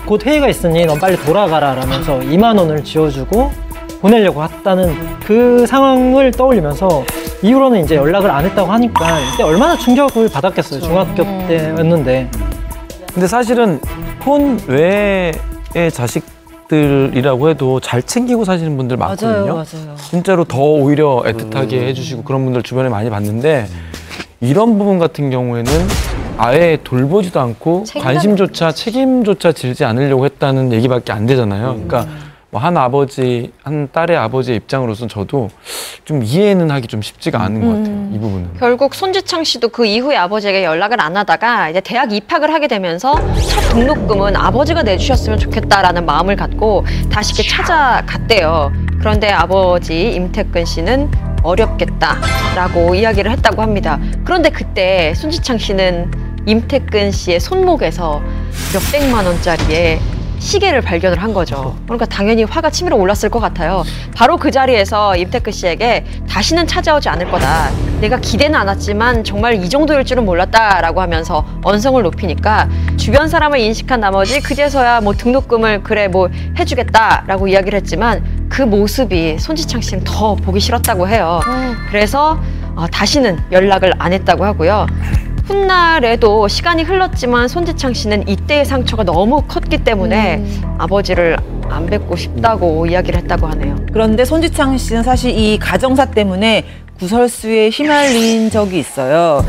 곧 회의가 있으니 넌 빨리 돌아가라 라면서 2만 원을 쥐어주고 보내려고 했다는 그 상황을 떠올리면서 이후로는 이제 연락을 안 했다고 하니까 이때 얼마나 충격을 받았겠어요. 중학교 때였는데. 근데 사실은 혼 외의 자식들이라고 해도 잘 챙기고 사시는 분들 많거든요. 맞아요. 진짜로 더 오히려 애틋하게 해주시고 그런 분들 주변에 많이 봤는데 이런 부분 같은 경우에는 아예 돌보지도 않고 관심조차 책임조차 지지 않으려고 했다는 얘기밖에 안 되잖아요. 그러니까 뭐 한 아버지, 한 딸의 아버지의 입장으로서는 저도 좀 이해는 하기 좀 쉽지가 않은 것 같아요. 이 부분은. 결국 손지창 씨도 그 이후에 아버지에게 연락을 안 하다가 이제 대학 입학을 하게 되면서 첫 등록금은 아버지가 내주셨으면 좋겠다라는 마음을 갖고 다시 이렇게 찾아갔대요. 그런데 아버지 임태근 씨는 어렵겠다라고 이야기를 했다고 합니다. 그런데 그때 손지창 씨는 임태근 씨의 손목에서 몇백만 원짜리의 시계를 발견을 한 거죠. 그러니까 당연히 화가 치밀어 올랐을 것 같아요. 바로 그 자리에서 임태근 씨에게 다시는 찾아오지 않을 거다. 내가 기대는 않았지만 정말 이 정도일 줄은 몰랐다라고 하면서 언성을 높이니까 주변 사람을 인식한 나머지 그제서야 뭐 등록금을 그래 뭐 해주겠다라고 이야기를 했지만 그 모습이 손지창 씨는 더 보기 싫었다고 해요. 그래서 다시는 연락을 안 했다고 하고요. 훗날에도 시간이 흘렀지만 손지창 씨는 이때의 상처가 너무 컸기 때문에 아버지를 안 뵙고 싶다고 이야기를 했다고 하네요. 그런데 손지창 씨는 사실 이 가정사 때문에 구설수에 휘말린 적이 있어요.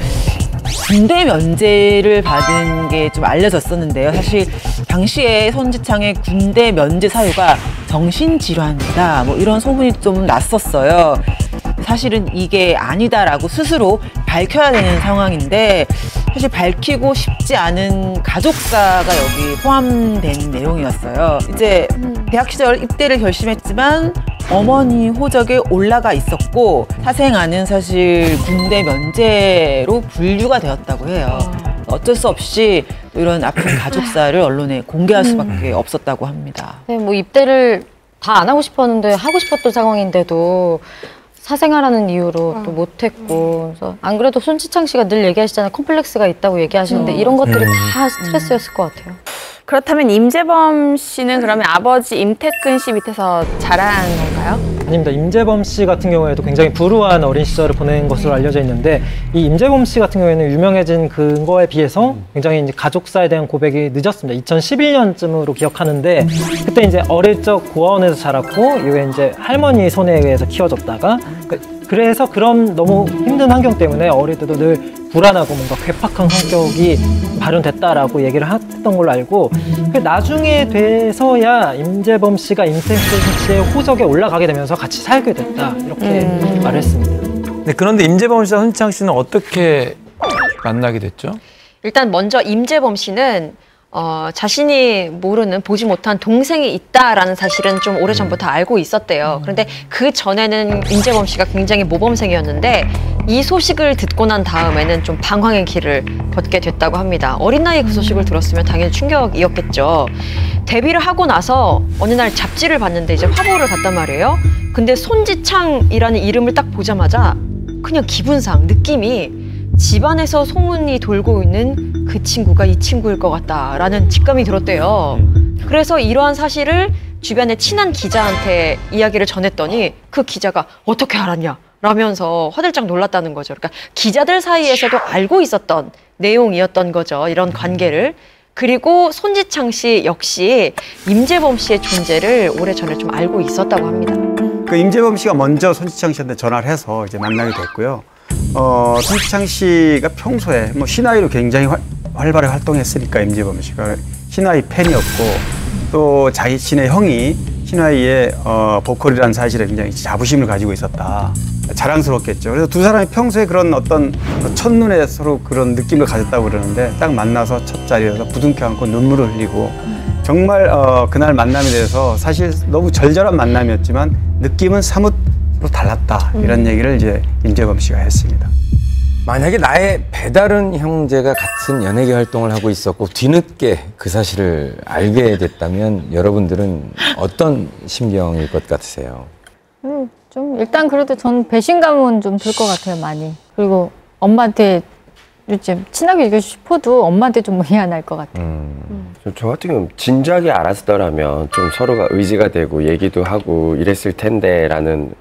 군대 면제를 받은 게 좀 알려졌었는데요. 사실 당시에 손지창의 군대 면제 사유가 정신질환이다 뭐 이런 소문이 좀 났었어요. 사실은 이게 아니다라고 스스로 밝혀야 되는 상황인데 사실 밝히고 싶지 않은 가족사가 여기 포함된 내용이었어요. 이제 대학 시절 입대를 결심했지만 어머니 호적에 올라가 있었고 사생아는 사실 군대 면제로 분류가 되었다고 해요. 어쩔 수 없이 이런 아픈 가족사를 언론에 공개할 수밖에 없었다고 합니다. 네, 뭐 입대를 다 안 하고 싶었는데 하고 싶었던 상황인데도 사생아라는 이유로 또 못했고, 그래서 안 그래도 손지창 씨가 늘 얘기하시잖아요. 컴플렉스가 있다고 얘기하시는데 이런 것들이 다 스트레스였을 것 같아요. 그렇다면 임재범 씨는 그러면 아버지 임태근 씨 밑에서 자란 건가요? 아닙니다. 임재범 씨 같은 경우에도 굉장히 불우한 어린 시절을 보낸 것으로 알려져 있는데, 이 임재범 씨 같은 경우에는 유명해진 그거에 비해서 굉장히 이제 가족사에 대한 고백이 늦었습니다. 2011년쯤으로 기억하는데, 그때 이제 어릴 적 고아원에서 자랐고 이후에 이제 할머니 손에 의해서 키워졌다가, 그래서 그런 너무 힘든 환경 때문에 어릴 때도 늘 불안하고 뭔가 괴팍한 성격이 발현됐다라고 얘기를 했던 걸로 알고, 나중에 돼서야 임재범 씨가 임태근 씨의 호적에 올라가게 되면서 같이 살게 됐다 이렇게 말을 했습니다. 네, 그런데 임재범 씨와 손지창 씨는 어떻게 만나게 됐죠? 일단 먼저 임재범 씨는 자신이 모르는 보지 못한 동생이 있다라는 사실은 좀 오래전부터 알고 있었대요. 그런데 그 전에는 임재범 씨가 굉장히 모범생이었는데 이 소식을 듣고 난 다음에는 좀 방황의 길을 걷게 됐다고 합니다. 어린 나이에 그 소식을 들었으면 당연히 충격이었겠죠. 데뷔를 하고 나서 어느 날 잡지를 봤는데 이제 화보를 봤단 말이에요. 근데 손지창이라는 이름을 딱 보자마자 그냥 기분상 느낌이 집안에서 소문이 돌고 있는 그 친구가 이 친구일 것 같다라는 직감이 들었대요. 그래서 이러한 사실을 주변에 친한 기자한테 이야기를 전했더니 그 기자가 어떻게 알았냐 라면서 화들짝 놀랐다는 거죠. 그러니까 기자들 사이에서도 알고 있었던 내용이었던 거죠. 이런 관계를. 그리고 손지창 씨 역시 임재범 씨의 존재를 오래전에 좀 알고 있었다고 합니다. 그 임재범 씨가 먼저 손지창 씨한테 전화를 해서 이제 만나게 됐고요. 손지창 씨가 평소에 뭐 신화위로 굉장히 활발하게 활동했으니까 임재범 씨가 신화위 팬이었고, 또 자신의 형이 신화위의 보컬이라는 사실에 굉장히 자부심을 가지고 있었다. 자랑스럽겠죠. 그래서 두 사람이 평소에 그런 어떤 첫눈에 서로 그런 느낌을 가졌다고 그러는데, 딱 만나서 첫 자리에서 부둥켜 안고 눈물을 흘리고, 정말 그날 만남에 대해서 사실 너무 절절한 만남이었지만 느낌은 사뭇 달랐다, 이런 얘기를 이제 임재범 씨가 했습니다. 만약에 나의 배다른 형제가 같은 연예계 활동을 하고 있었고 뒤늦게 그 사실을 알게 됐다면 여러분들은 어떤 심경일 것 같으세요? 좀 일단 그래도 전 배신감은 좀 들 것 같아요, 많이. 그리고 엄마한테 요즘 친하게 얘기하고 싶어도 엄마한테 좀 미안할 것 같아요. 저 같은 경우는 진작에 알았더라면 좀 서로가 의지가 되고 얘기도 하고 이랬을 텐데라는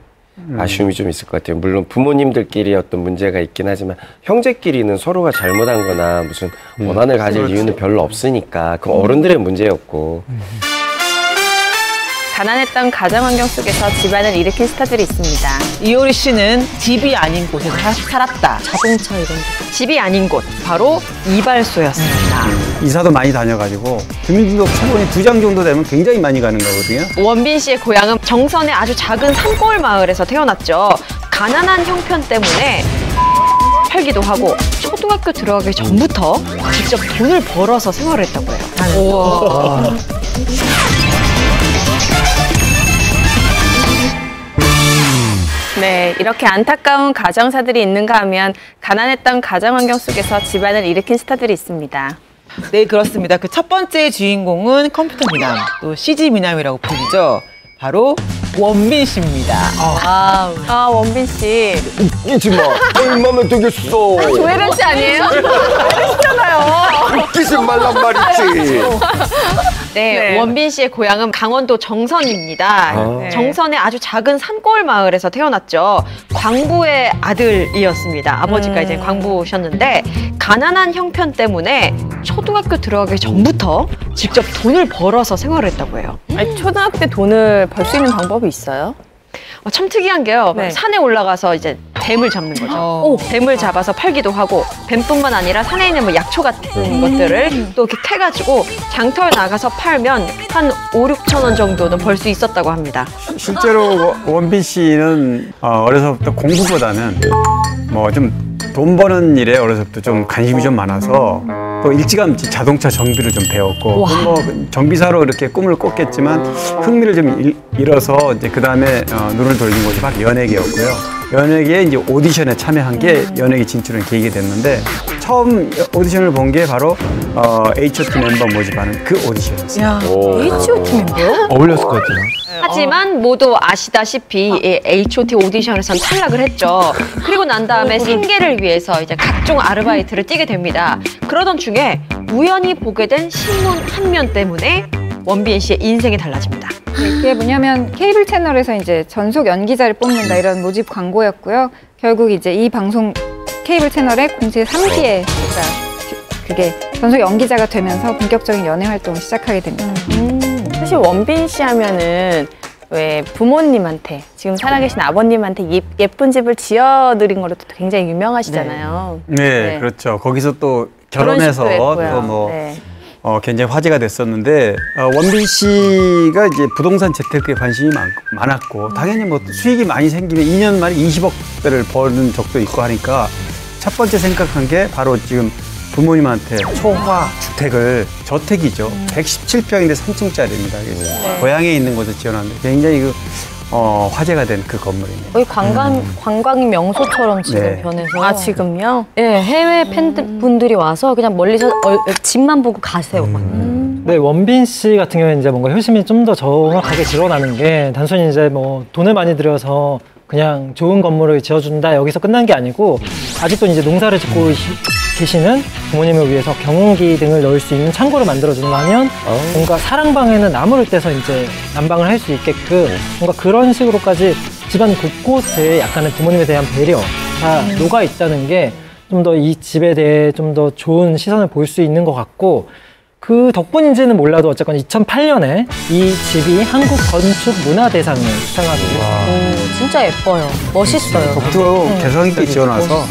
아쉬움이 좀 있을 것 같아요. 물론 부모님들끼리 어떤 문제가 있긴 하지만 형제끼리는 서로가 잘못한 거나 무슨 원한을 가질 그렇지. 이유는 별로 없으니까 그 어른들의 문제였고. 가난했던 가정 환경 속에서 집안을 일으킨 스타들이 있습니다. 이효리 씨는 집이 아닌 곳에서 살았다. 자동차 이런 거. 집이 아닌 곳, 바로 이발소였습니다. 이사도 많이 다녀가지고 주민등록 초본이 2장 정도 되면 굉장히 많이 가는 거거든요. 원빈 씨의 고향은 정선의 아주 작은 산골 마을에서 태어났죠. 가난한 형편 때문에 팔기도 하고 초등학교 들어가기 전부터 직접 돈을 벌어서 생활을 했다고 해요. 우와. 네, 이렇게 안타까운 가정사들이 있는가 하면 가난했던 가정 환경 속에서 집안을 일으킨 스타들이 있습니다. 네, 그렇습니다. 그 첫 번째 주인공은 컴퓨터 미남, 또 CG 미남이라고 불리죠. 바로 원빈 씨입니다. 원빈 씨. 웃기지 마. 얼마면 되겠어. 조혜련 씨 아니에요? 아니잖아요. 웃기지 말란 말이지. 네, 원빈 씨의 고향은 강원도 정선입니다. 정선의 아주 작은 산골 마을에서 태어났죠. 광부의 아들이었습니다. 아버지가 이제 광부셨는데 가난한 형편 때문에 초등학교 들어가기 전부터 직접 돈을 벌어서 생활을 했다고 해요. 아니, 초등학교 때 돈을 벌 수 있는 방법이 있어요? 참 특이한 게요. 네. 산에 올라가서 이제 뱀을 잡는 거죠. 뱀을 잡아서 팔기도 하고 뱀뿐만 아니라 산에 있는 뭐 약초 같은 것들을 또 이렇게 캐가지고 장터에 나가서 팔면 한 5-6천 원 정도는 벌 수 있었다고 합니다. 실제로 원빈 씨는 어려서부터 공부보다는 뭐 좀 돈 버는 일에 어려서부터 좀 관심이 좀 많아서 또 일찌감치 자동차 정비를 좀 배웠고 뭐 정비사로 이렇게 꿈을 꿨겠지만 흥미를 좀 잃어서 이제 그 다음에 눈을 돌린 곳이 바로 연예계였고요. 연예계에 이제 오디션에 참여한 게 연예계 진출은 계기가 됐는데 처음 오디션을 본 게 바로 H.O.T 멤버 모집하는 그 오디션이었어요. H.O.T 멤버요? 어울렸을 것 같아요. 하지만 모두 아시다시피 이 H.O.T 오디션에선 탈락을 했죠. 그리고 난 다음에 생계를 위해서 이제 각종 아르바이트를 뛰게 됩니다. 그러던 중에 우연히 보게 된 신문 한 면 때문에 원빈 씨의 인생이 달라집니다. 이게 뭐냐면 케이블 채널에서 이제 전속 연기자를 뽑는다 이런 모집 광고였고요. 결국 이제 이 방송 케이블 채널의 공채 3기에 그게 전속 연기자가 되면서 본격적인 연애 활동을 시작하게 됩니다. 사실 원빈 씨 하면은 왜 부모님한테 지금 살아계신 아버님한테 예쁜 집을 지어드린 거로 또 굉장히 유명하시잖아요. 네, 그렇죠. 거기서 또 결혼해서 또 뭐 굉장히 화제가 됐었는데 원빈 씨가 이제 부동산 재테크에 관심이 많았고 당연히 뭐 수익이 많이 생기면 2년 만에 20억대를 버는 적도 있고 하니까 첫 번째 생각한 게 바로 지금 부모님한테 초화 주택을 저택이죠. 117평인데 3층짜리입니다. 고향에 있는 곳에 지어놨는데 굉장히 화제가 된 그 건물이네요. 거의 관광 명소처럼 지금 변해서. 아, 지금요? 네, 해외 팬분들이 와서 그냥 멀리서 집만 보고 가세요. 네, 원빈 씨 같은 경우에 이제 뭔가 효심이 좀 더 정확하게 드러나는 게 단순히 이제 뭐 돈을 많이 들여서 그냥 좋은 건물을 지어준다 여기서 끝난 게 아니고 아직도 이제 농사를 짓고 계시는 부모님을 위해서 경운기 등을 넣을 수 있는 창고를 만들어준다 하면 뭔가 사랑방에는 나무를 떼서 이제 난방을 할 수 있게끔 뭔가 그런 식으로까지 집안 곳곳에 약간의 부모님에 대한 배려가 녹아 있다는 게 좀 더 이 집에 대해 좀 더 좋은 시선을 볼 수 있는 것 같고 그 덕분인지는 몰라도 어쨌건 2008년에 이 집이 한국 건축 문화대상을 수상하게 됐어요. 진짜 예뻐요. 멋있어요. 덕도 개성 있게 지어놔서.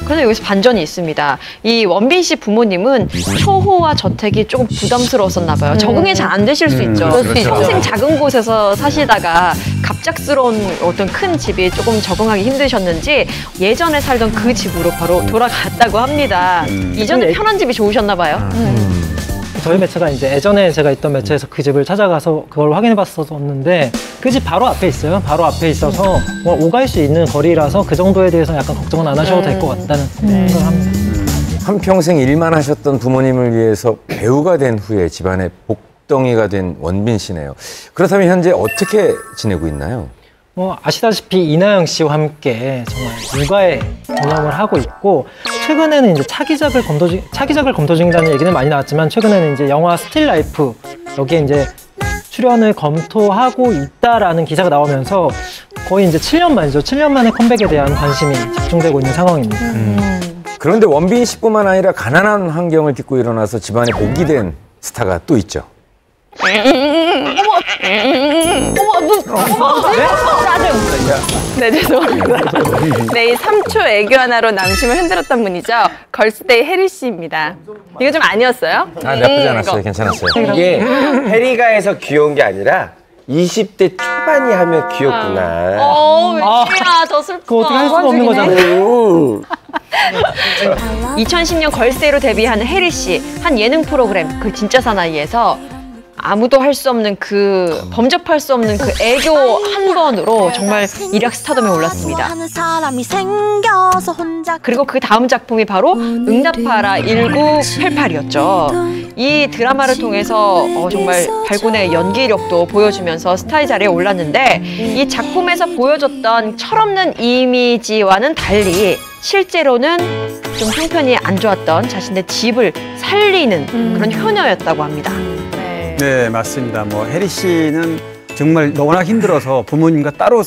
그런데 여기서 반전이 있습니다. 이 원빈 씨 부모님은 초호화 저택이 조금 부담스러웠었나 봐요. 적응이 잘 안 되실 수 있죠. 그렇죠. 평생 작은 곳에서 사시다가 갑작스러운 어떤 큰 집이 조금 적응하기 힘드셨는지 예전에 살던 그 집으로 바로 돌아갔다고 합니다. 이전에 편한 집이 좋으셨나 봐요. 저희 매체가 이제 예전에 제가 있던 매체에서 그 집을 찾아가서 그걸 확인해 봤었는데 그 집 바로 앞에 있어요. 바로 앞에 있어서 뭐 오갈 수 있는 거리라서 그 정도에 대해서 약간 걱정은 안 하셔도 될 것 같다는 생각을 합니다. 한평생 일만 하셨던 부모님을 위해서 배우가 된 후에 집안의 복덩이가 된 원빈 씨네요. 그렇다면 현재 어떻게 지내고 있나요? 뭐 아시다시피 이나영 씨와 함께 정말 육아에 전념을 하고 있고 최근에는 이제 차기작을 검토 중이라는 얘기는 많이 나왔지만 최근에는 이제 영화 스틸라이프 여기에 이제 출연을 검토하고 있다라는 기사가 나오면서 거의 이제 7년 만이죠. 7년 만에 컴백에 대한 관심이 집중되고 있는 상황입니다. 그런데 원빈 씨뿐만 아니라 가난한 환경을 딛고 일어나서 집안에 복이 된 스타가 또 있죠. 네, 죄송합니다. 네, 이 3초 애교 하나로 남심을 흔들었던 분이죠. 걸스데이 해리 씨입니다. 이거 좀 아니었어요? 아, 나쁘지 않았어요. 괜찮았어요. 이게 해리가 해서 귀여운 게 아니라 20대 초반이 하면 귀엽구나. 웬일이야, 더 슬프다. 그거 어떻게 할 수가 없는 거잖아요. 2010년 걸스데이로 데뷔한 해리 씨, 한 예능 프로그램 그 진짜 사나이에서 아무도 할 수 없는 범접할 수 없는 그 애교 한 번으로 정말 일약 스타덤에 올랐습니다. 그리고 그 다음 작품이 바로 응답하라 1988이었죠. 이 드라마를 통해서 정말 발군의 연기력도 보여주면서 스타의 자리에 올랐는데 이 작품에서 보여줬던 철없는 이미지와는 달리 실제로는 좀 형편이 안 좋았던 자신의 집을 살리는 그런 효녀였다고 합니다. 네, 맞습니다. 뭐 해리 씨는 정말 워낙 힘들어서 부모님과 따로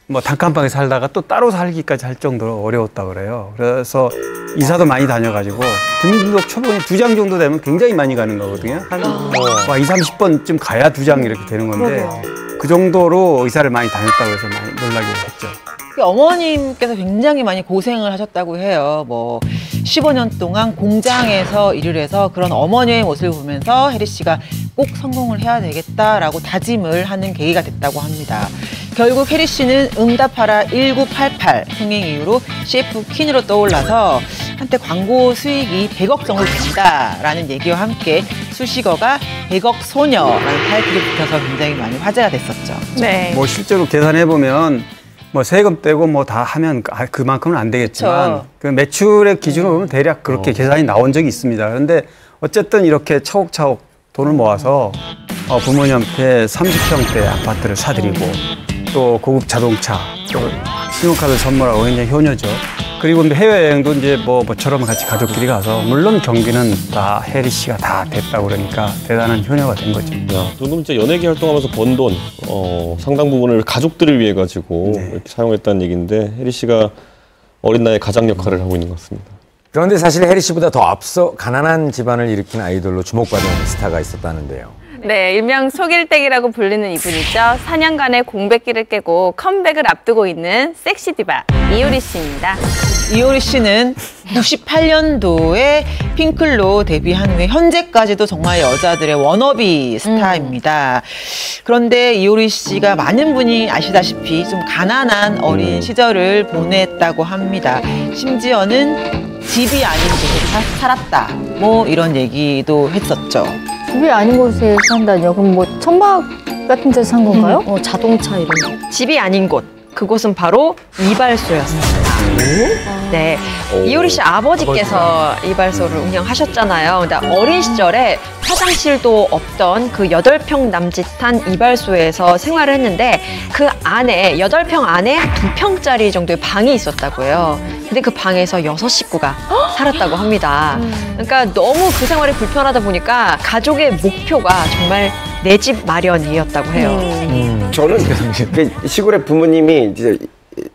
뭐 단칸방에 살다가 또 따로 살기까지 할 정도로 어려웠다고 그래요. 그래서 이사도 많이 다녀가지고 주민등록 초봉이 2장 정도 되면 굉장히 많이 가는 거거든요. 한 20-30번쯤 가야 2장 이렇게 되는 건데 그 정도로 이사를 많이 다녔다고 해서 많이 놀라게 했죠. 어머님께서 굉장히 많이 고생을 하셨다고 해요. 뭐 15년 동안 공장에서 일을 해서 그런 어머니의 모습을 보면서 혜리 씨가 꼭 성공을 해야 되겠다라고 다짐을 하는 계기가 됐다고 합니다. 결국 혜리 씨는 응답하라 1988 흥행 이후로 CF 퀸으로 떠올라서 한때 광고 수익이 100억 정도 된다라는 얘기와 함께 수식어가 100억 소녀라는 타이틀이 붙어서 굉장히 많이 화제가 됐었죠. 네. 뭐 실제로 계산해 보면 뭐 세금 떼고 뭐 다 하면 그만큼은 안 되겠지만 그렇죠. 그 매출의 기준으로 보면 대략 그렇게 계산이 나온 적이 있습니다. 그런데 어쨌든 이렇게 차곡차곡 돈을 모아서 부모님한테 30평대 아파트를 사드리고 또 고급 자동차, 또 신용카드 선물하고 굉장히 효녀죠. 그리고 해외여행도 이제 뭐처럼 같이 가족끼리 가서 물론 경비는 다 혜리 씨가 다 됐다고 그러니까 대단한 효녀가 된 거죠. 저도 진짜 연예계 활동하면서 번 돈 상당 부분을 가족들을 위해 가지고 이렇게 사용했다는 얘기인데 혜리 씨가 어린 나이에 가장 역할을 하고 있는 것 같습니다. 그런데 사실 혜리 씨보다 더 앞서 가난한 집안을 일으킨 아이돌로 주목받은 스타가 있었다는데요. 네, 일명 속일댁이라고 불리는 이분이죠. 4년간의 공백기를 깨고 컴백을 앞두고 있는 섹시 디바 이효리 씨입니다. 이효리 씨는 98년도에 핑클로 데뷔한 후에 현재까지도 정말 여자들의 워너비 스타입니다. 그런데 이효리 씨가 많은 분이 아시다시피 좀 가난한 어린 시절을 보냈다고 합니다. 심지어는 집이 아닌 곳에 살았다. 뭐 이런 얘기도 했었죠. 집이 아닌 곳에 산다뇨? 그럼 뭐 천막 같은 데서 산 건가요? 자동차 이런 거. 집이 아닌 곳. 그곳은 바로 이발소였습니다. 네, 이효리 씨 아버지께서 이발소를 운영하셨잖아요. 근데 어린 시절에 화장실도 없던 그 8평 남짓한 이발소에서 생활을 했는데 그 안에 8평 안에 2평짜리 정도의 방이 있었다고 해요. 근데 그 방에서 6식구가 살았다고 합니다. 그러니까 너무 그 생활이 불편하다 보니까 가족의 목표가 정말 내 집 마련이었다고 해요. 저는 그 시골의 부모님이 이제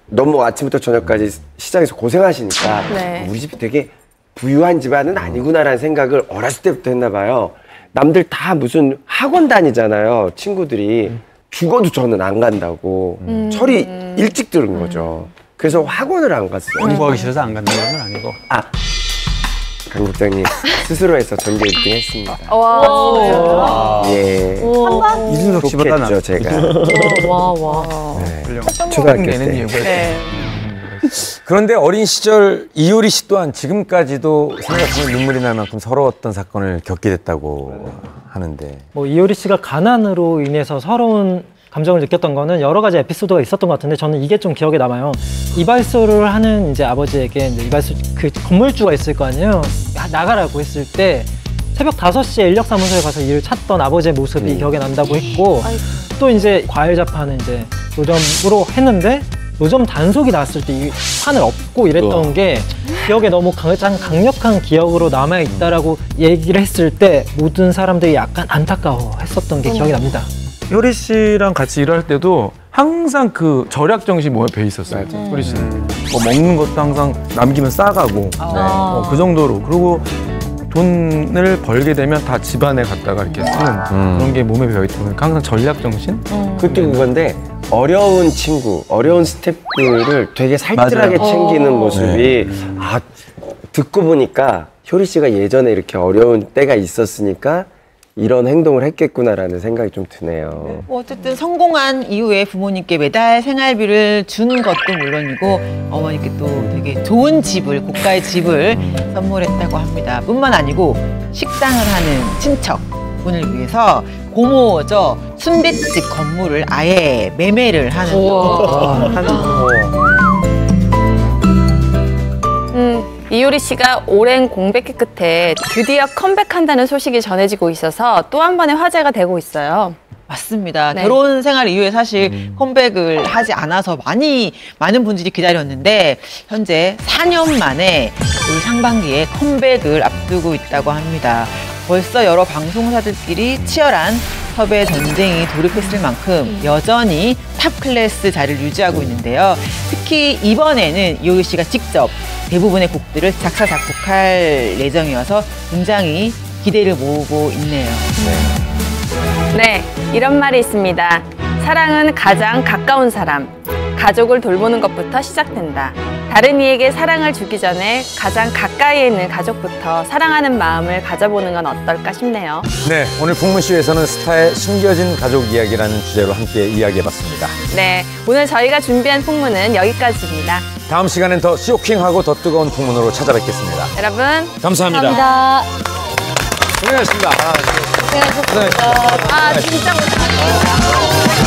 너무 아침부터 저녁까지 시장에서 고생하시니까 네. 우리 집이 되게 부유한 집안은 아니구나라는 생각을 어렸을 때부터 했나 봐요. 남들 다 무슨 학원 다니잖아요. 친구들이 죽어도 저는 안 간다고 철이 일찍 들은 거죠. 그래서 학원을 안 갔어요. 공부하기 싫어서 안 간다는 건 아니고. 강 국장님 스스로 해서 전교 1등 했습니다. 와, 예. 이준석 씨보다 좋겠죠, 제가. 와. 네. 초등학교 때. 네. 그런데 어린 시절 이효리 씨 또한 지금까지도 생각하면 눈물이 날 만큼 서러웠던 사건을 겪게 됐다고 하는데. 뭐 이효리 씨가 가난으로 인해서 서러운 감정을 느꼈던 거는 여러 가지 에피소드가 있었던 것 같은데 저는 이게 좀 기억에 남아요. 이발소를 하는 이제 아버지에게 이제 이발소 그 건물주가 있을 거 아니에요. 나가라고 했을 때 새벽 5시에 인력사무소에 가서 일을 찾던 아버지의 모습이 기억에 난다고 했고 또 이제 과일 자판을 이제 노점으로 했는데 노점 단속이 났을 때 이 판을 엎고 이랬던 게 기억에 너무 가장 강력한 기억으로 남아있다라고 얘기를 했을 때 모든 사람들이 약간 안타까워했었던 게 기억이 납니다. 효리 씨랑 같이 일할 때도 항상 그 절약 정신이 몸에 배 있었어요. 효리 씨는 뭐 먹는 것도 항상 남기면 싸가고 그 정도로. 그리고 돈을 벌게 되면 다 집안에 갖다가 이렇게 쓰는 그런 게 몸에 배어 있다 보니까 항상 전략 정신. 그것도 그건데 어려운 친구, 어려운 스태프들을 되게 살뜰하게 챙기는 모습이 듣고 보니까 효리 씨가 예전에 이렇게 어려운 때가 있었으니까 이런 행동을 했겠구나라는 생각이 좀 드네요. 어쨌든 성공한 이후에 부모님께 매달 생활비를 준 것도 물론이고 어머니께 또 되게 좋은 집을, 고가의 집을 선물했다고 합니다. 뿐만 아니고 식당을 하는 친척분을 위해서 고모죠. 순댓집 건물을 아예 매매를 하는 이효리 씨가 오랜 공백기 끝에 드디어 컴백한다는 소식이 전해지고 있어서 또 한 번의 화제가 되고 있어요. 맞습니다. 네. 결혼 생활 이후에 사실 컴백을 하지 않아서 많은 분들이 기다렸는데 현재 4년 만에 올 상반기에 컴백을 앞두고 있다고 합니다. 벌써 여러 방송사들끼리 치열한 섭외 전쟁이 돌입했을 만큼 여전히 탑 클래스 자리를 유지하고 있는데요. 특히 이번에는 이효리 씨가 직접 대부분의 곡들을 작사, 작곡할 예정이어서 굉장히 기대를 모으고 있네요. 네, 이런 말이 있습니다. 사랑은 가장 가까운 사람. 가족을 돌보는 것부터 시작된다. 다른 이에게 사랑을 주기 전에 가장 가까이에 있는 가족부터 사랑하는 마음을 가져보는 건 어떨까 싶네요. 네, 오늘 풍문쇼에서는 스타의 숨겨진 가족 이야기라는 주제로 함께 이야기해봤습니다. 네, 오늘 저희가 준비한 풍문은 여기까지입니다. 다음 시간엔 더 쇼킹하고 더 뜨거운 풍문으로 찾아뵙겠습니다. 여러분 감사합니다. 감사합니다. 고생하셨습니다. 고생하셨습니다. 아, 진짜 고생하셨습니다.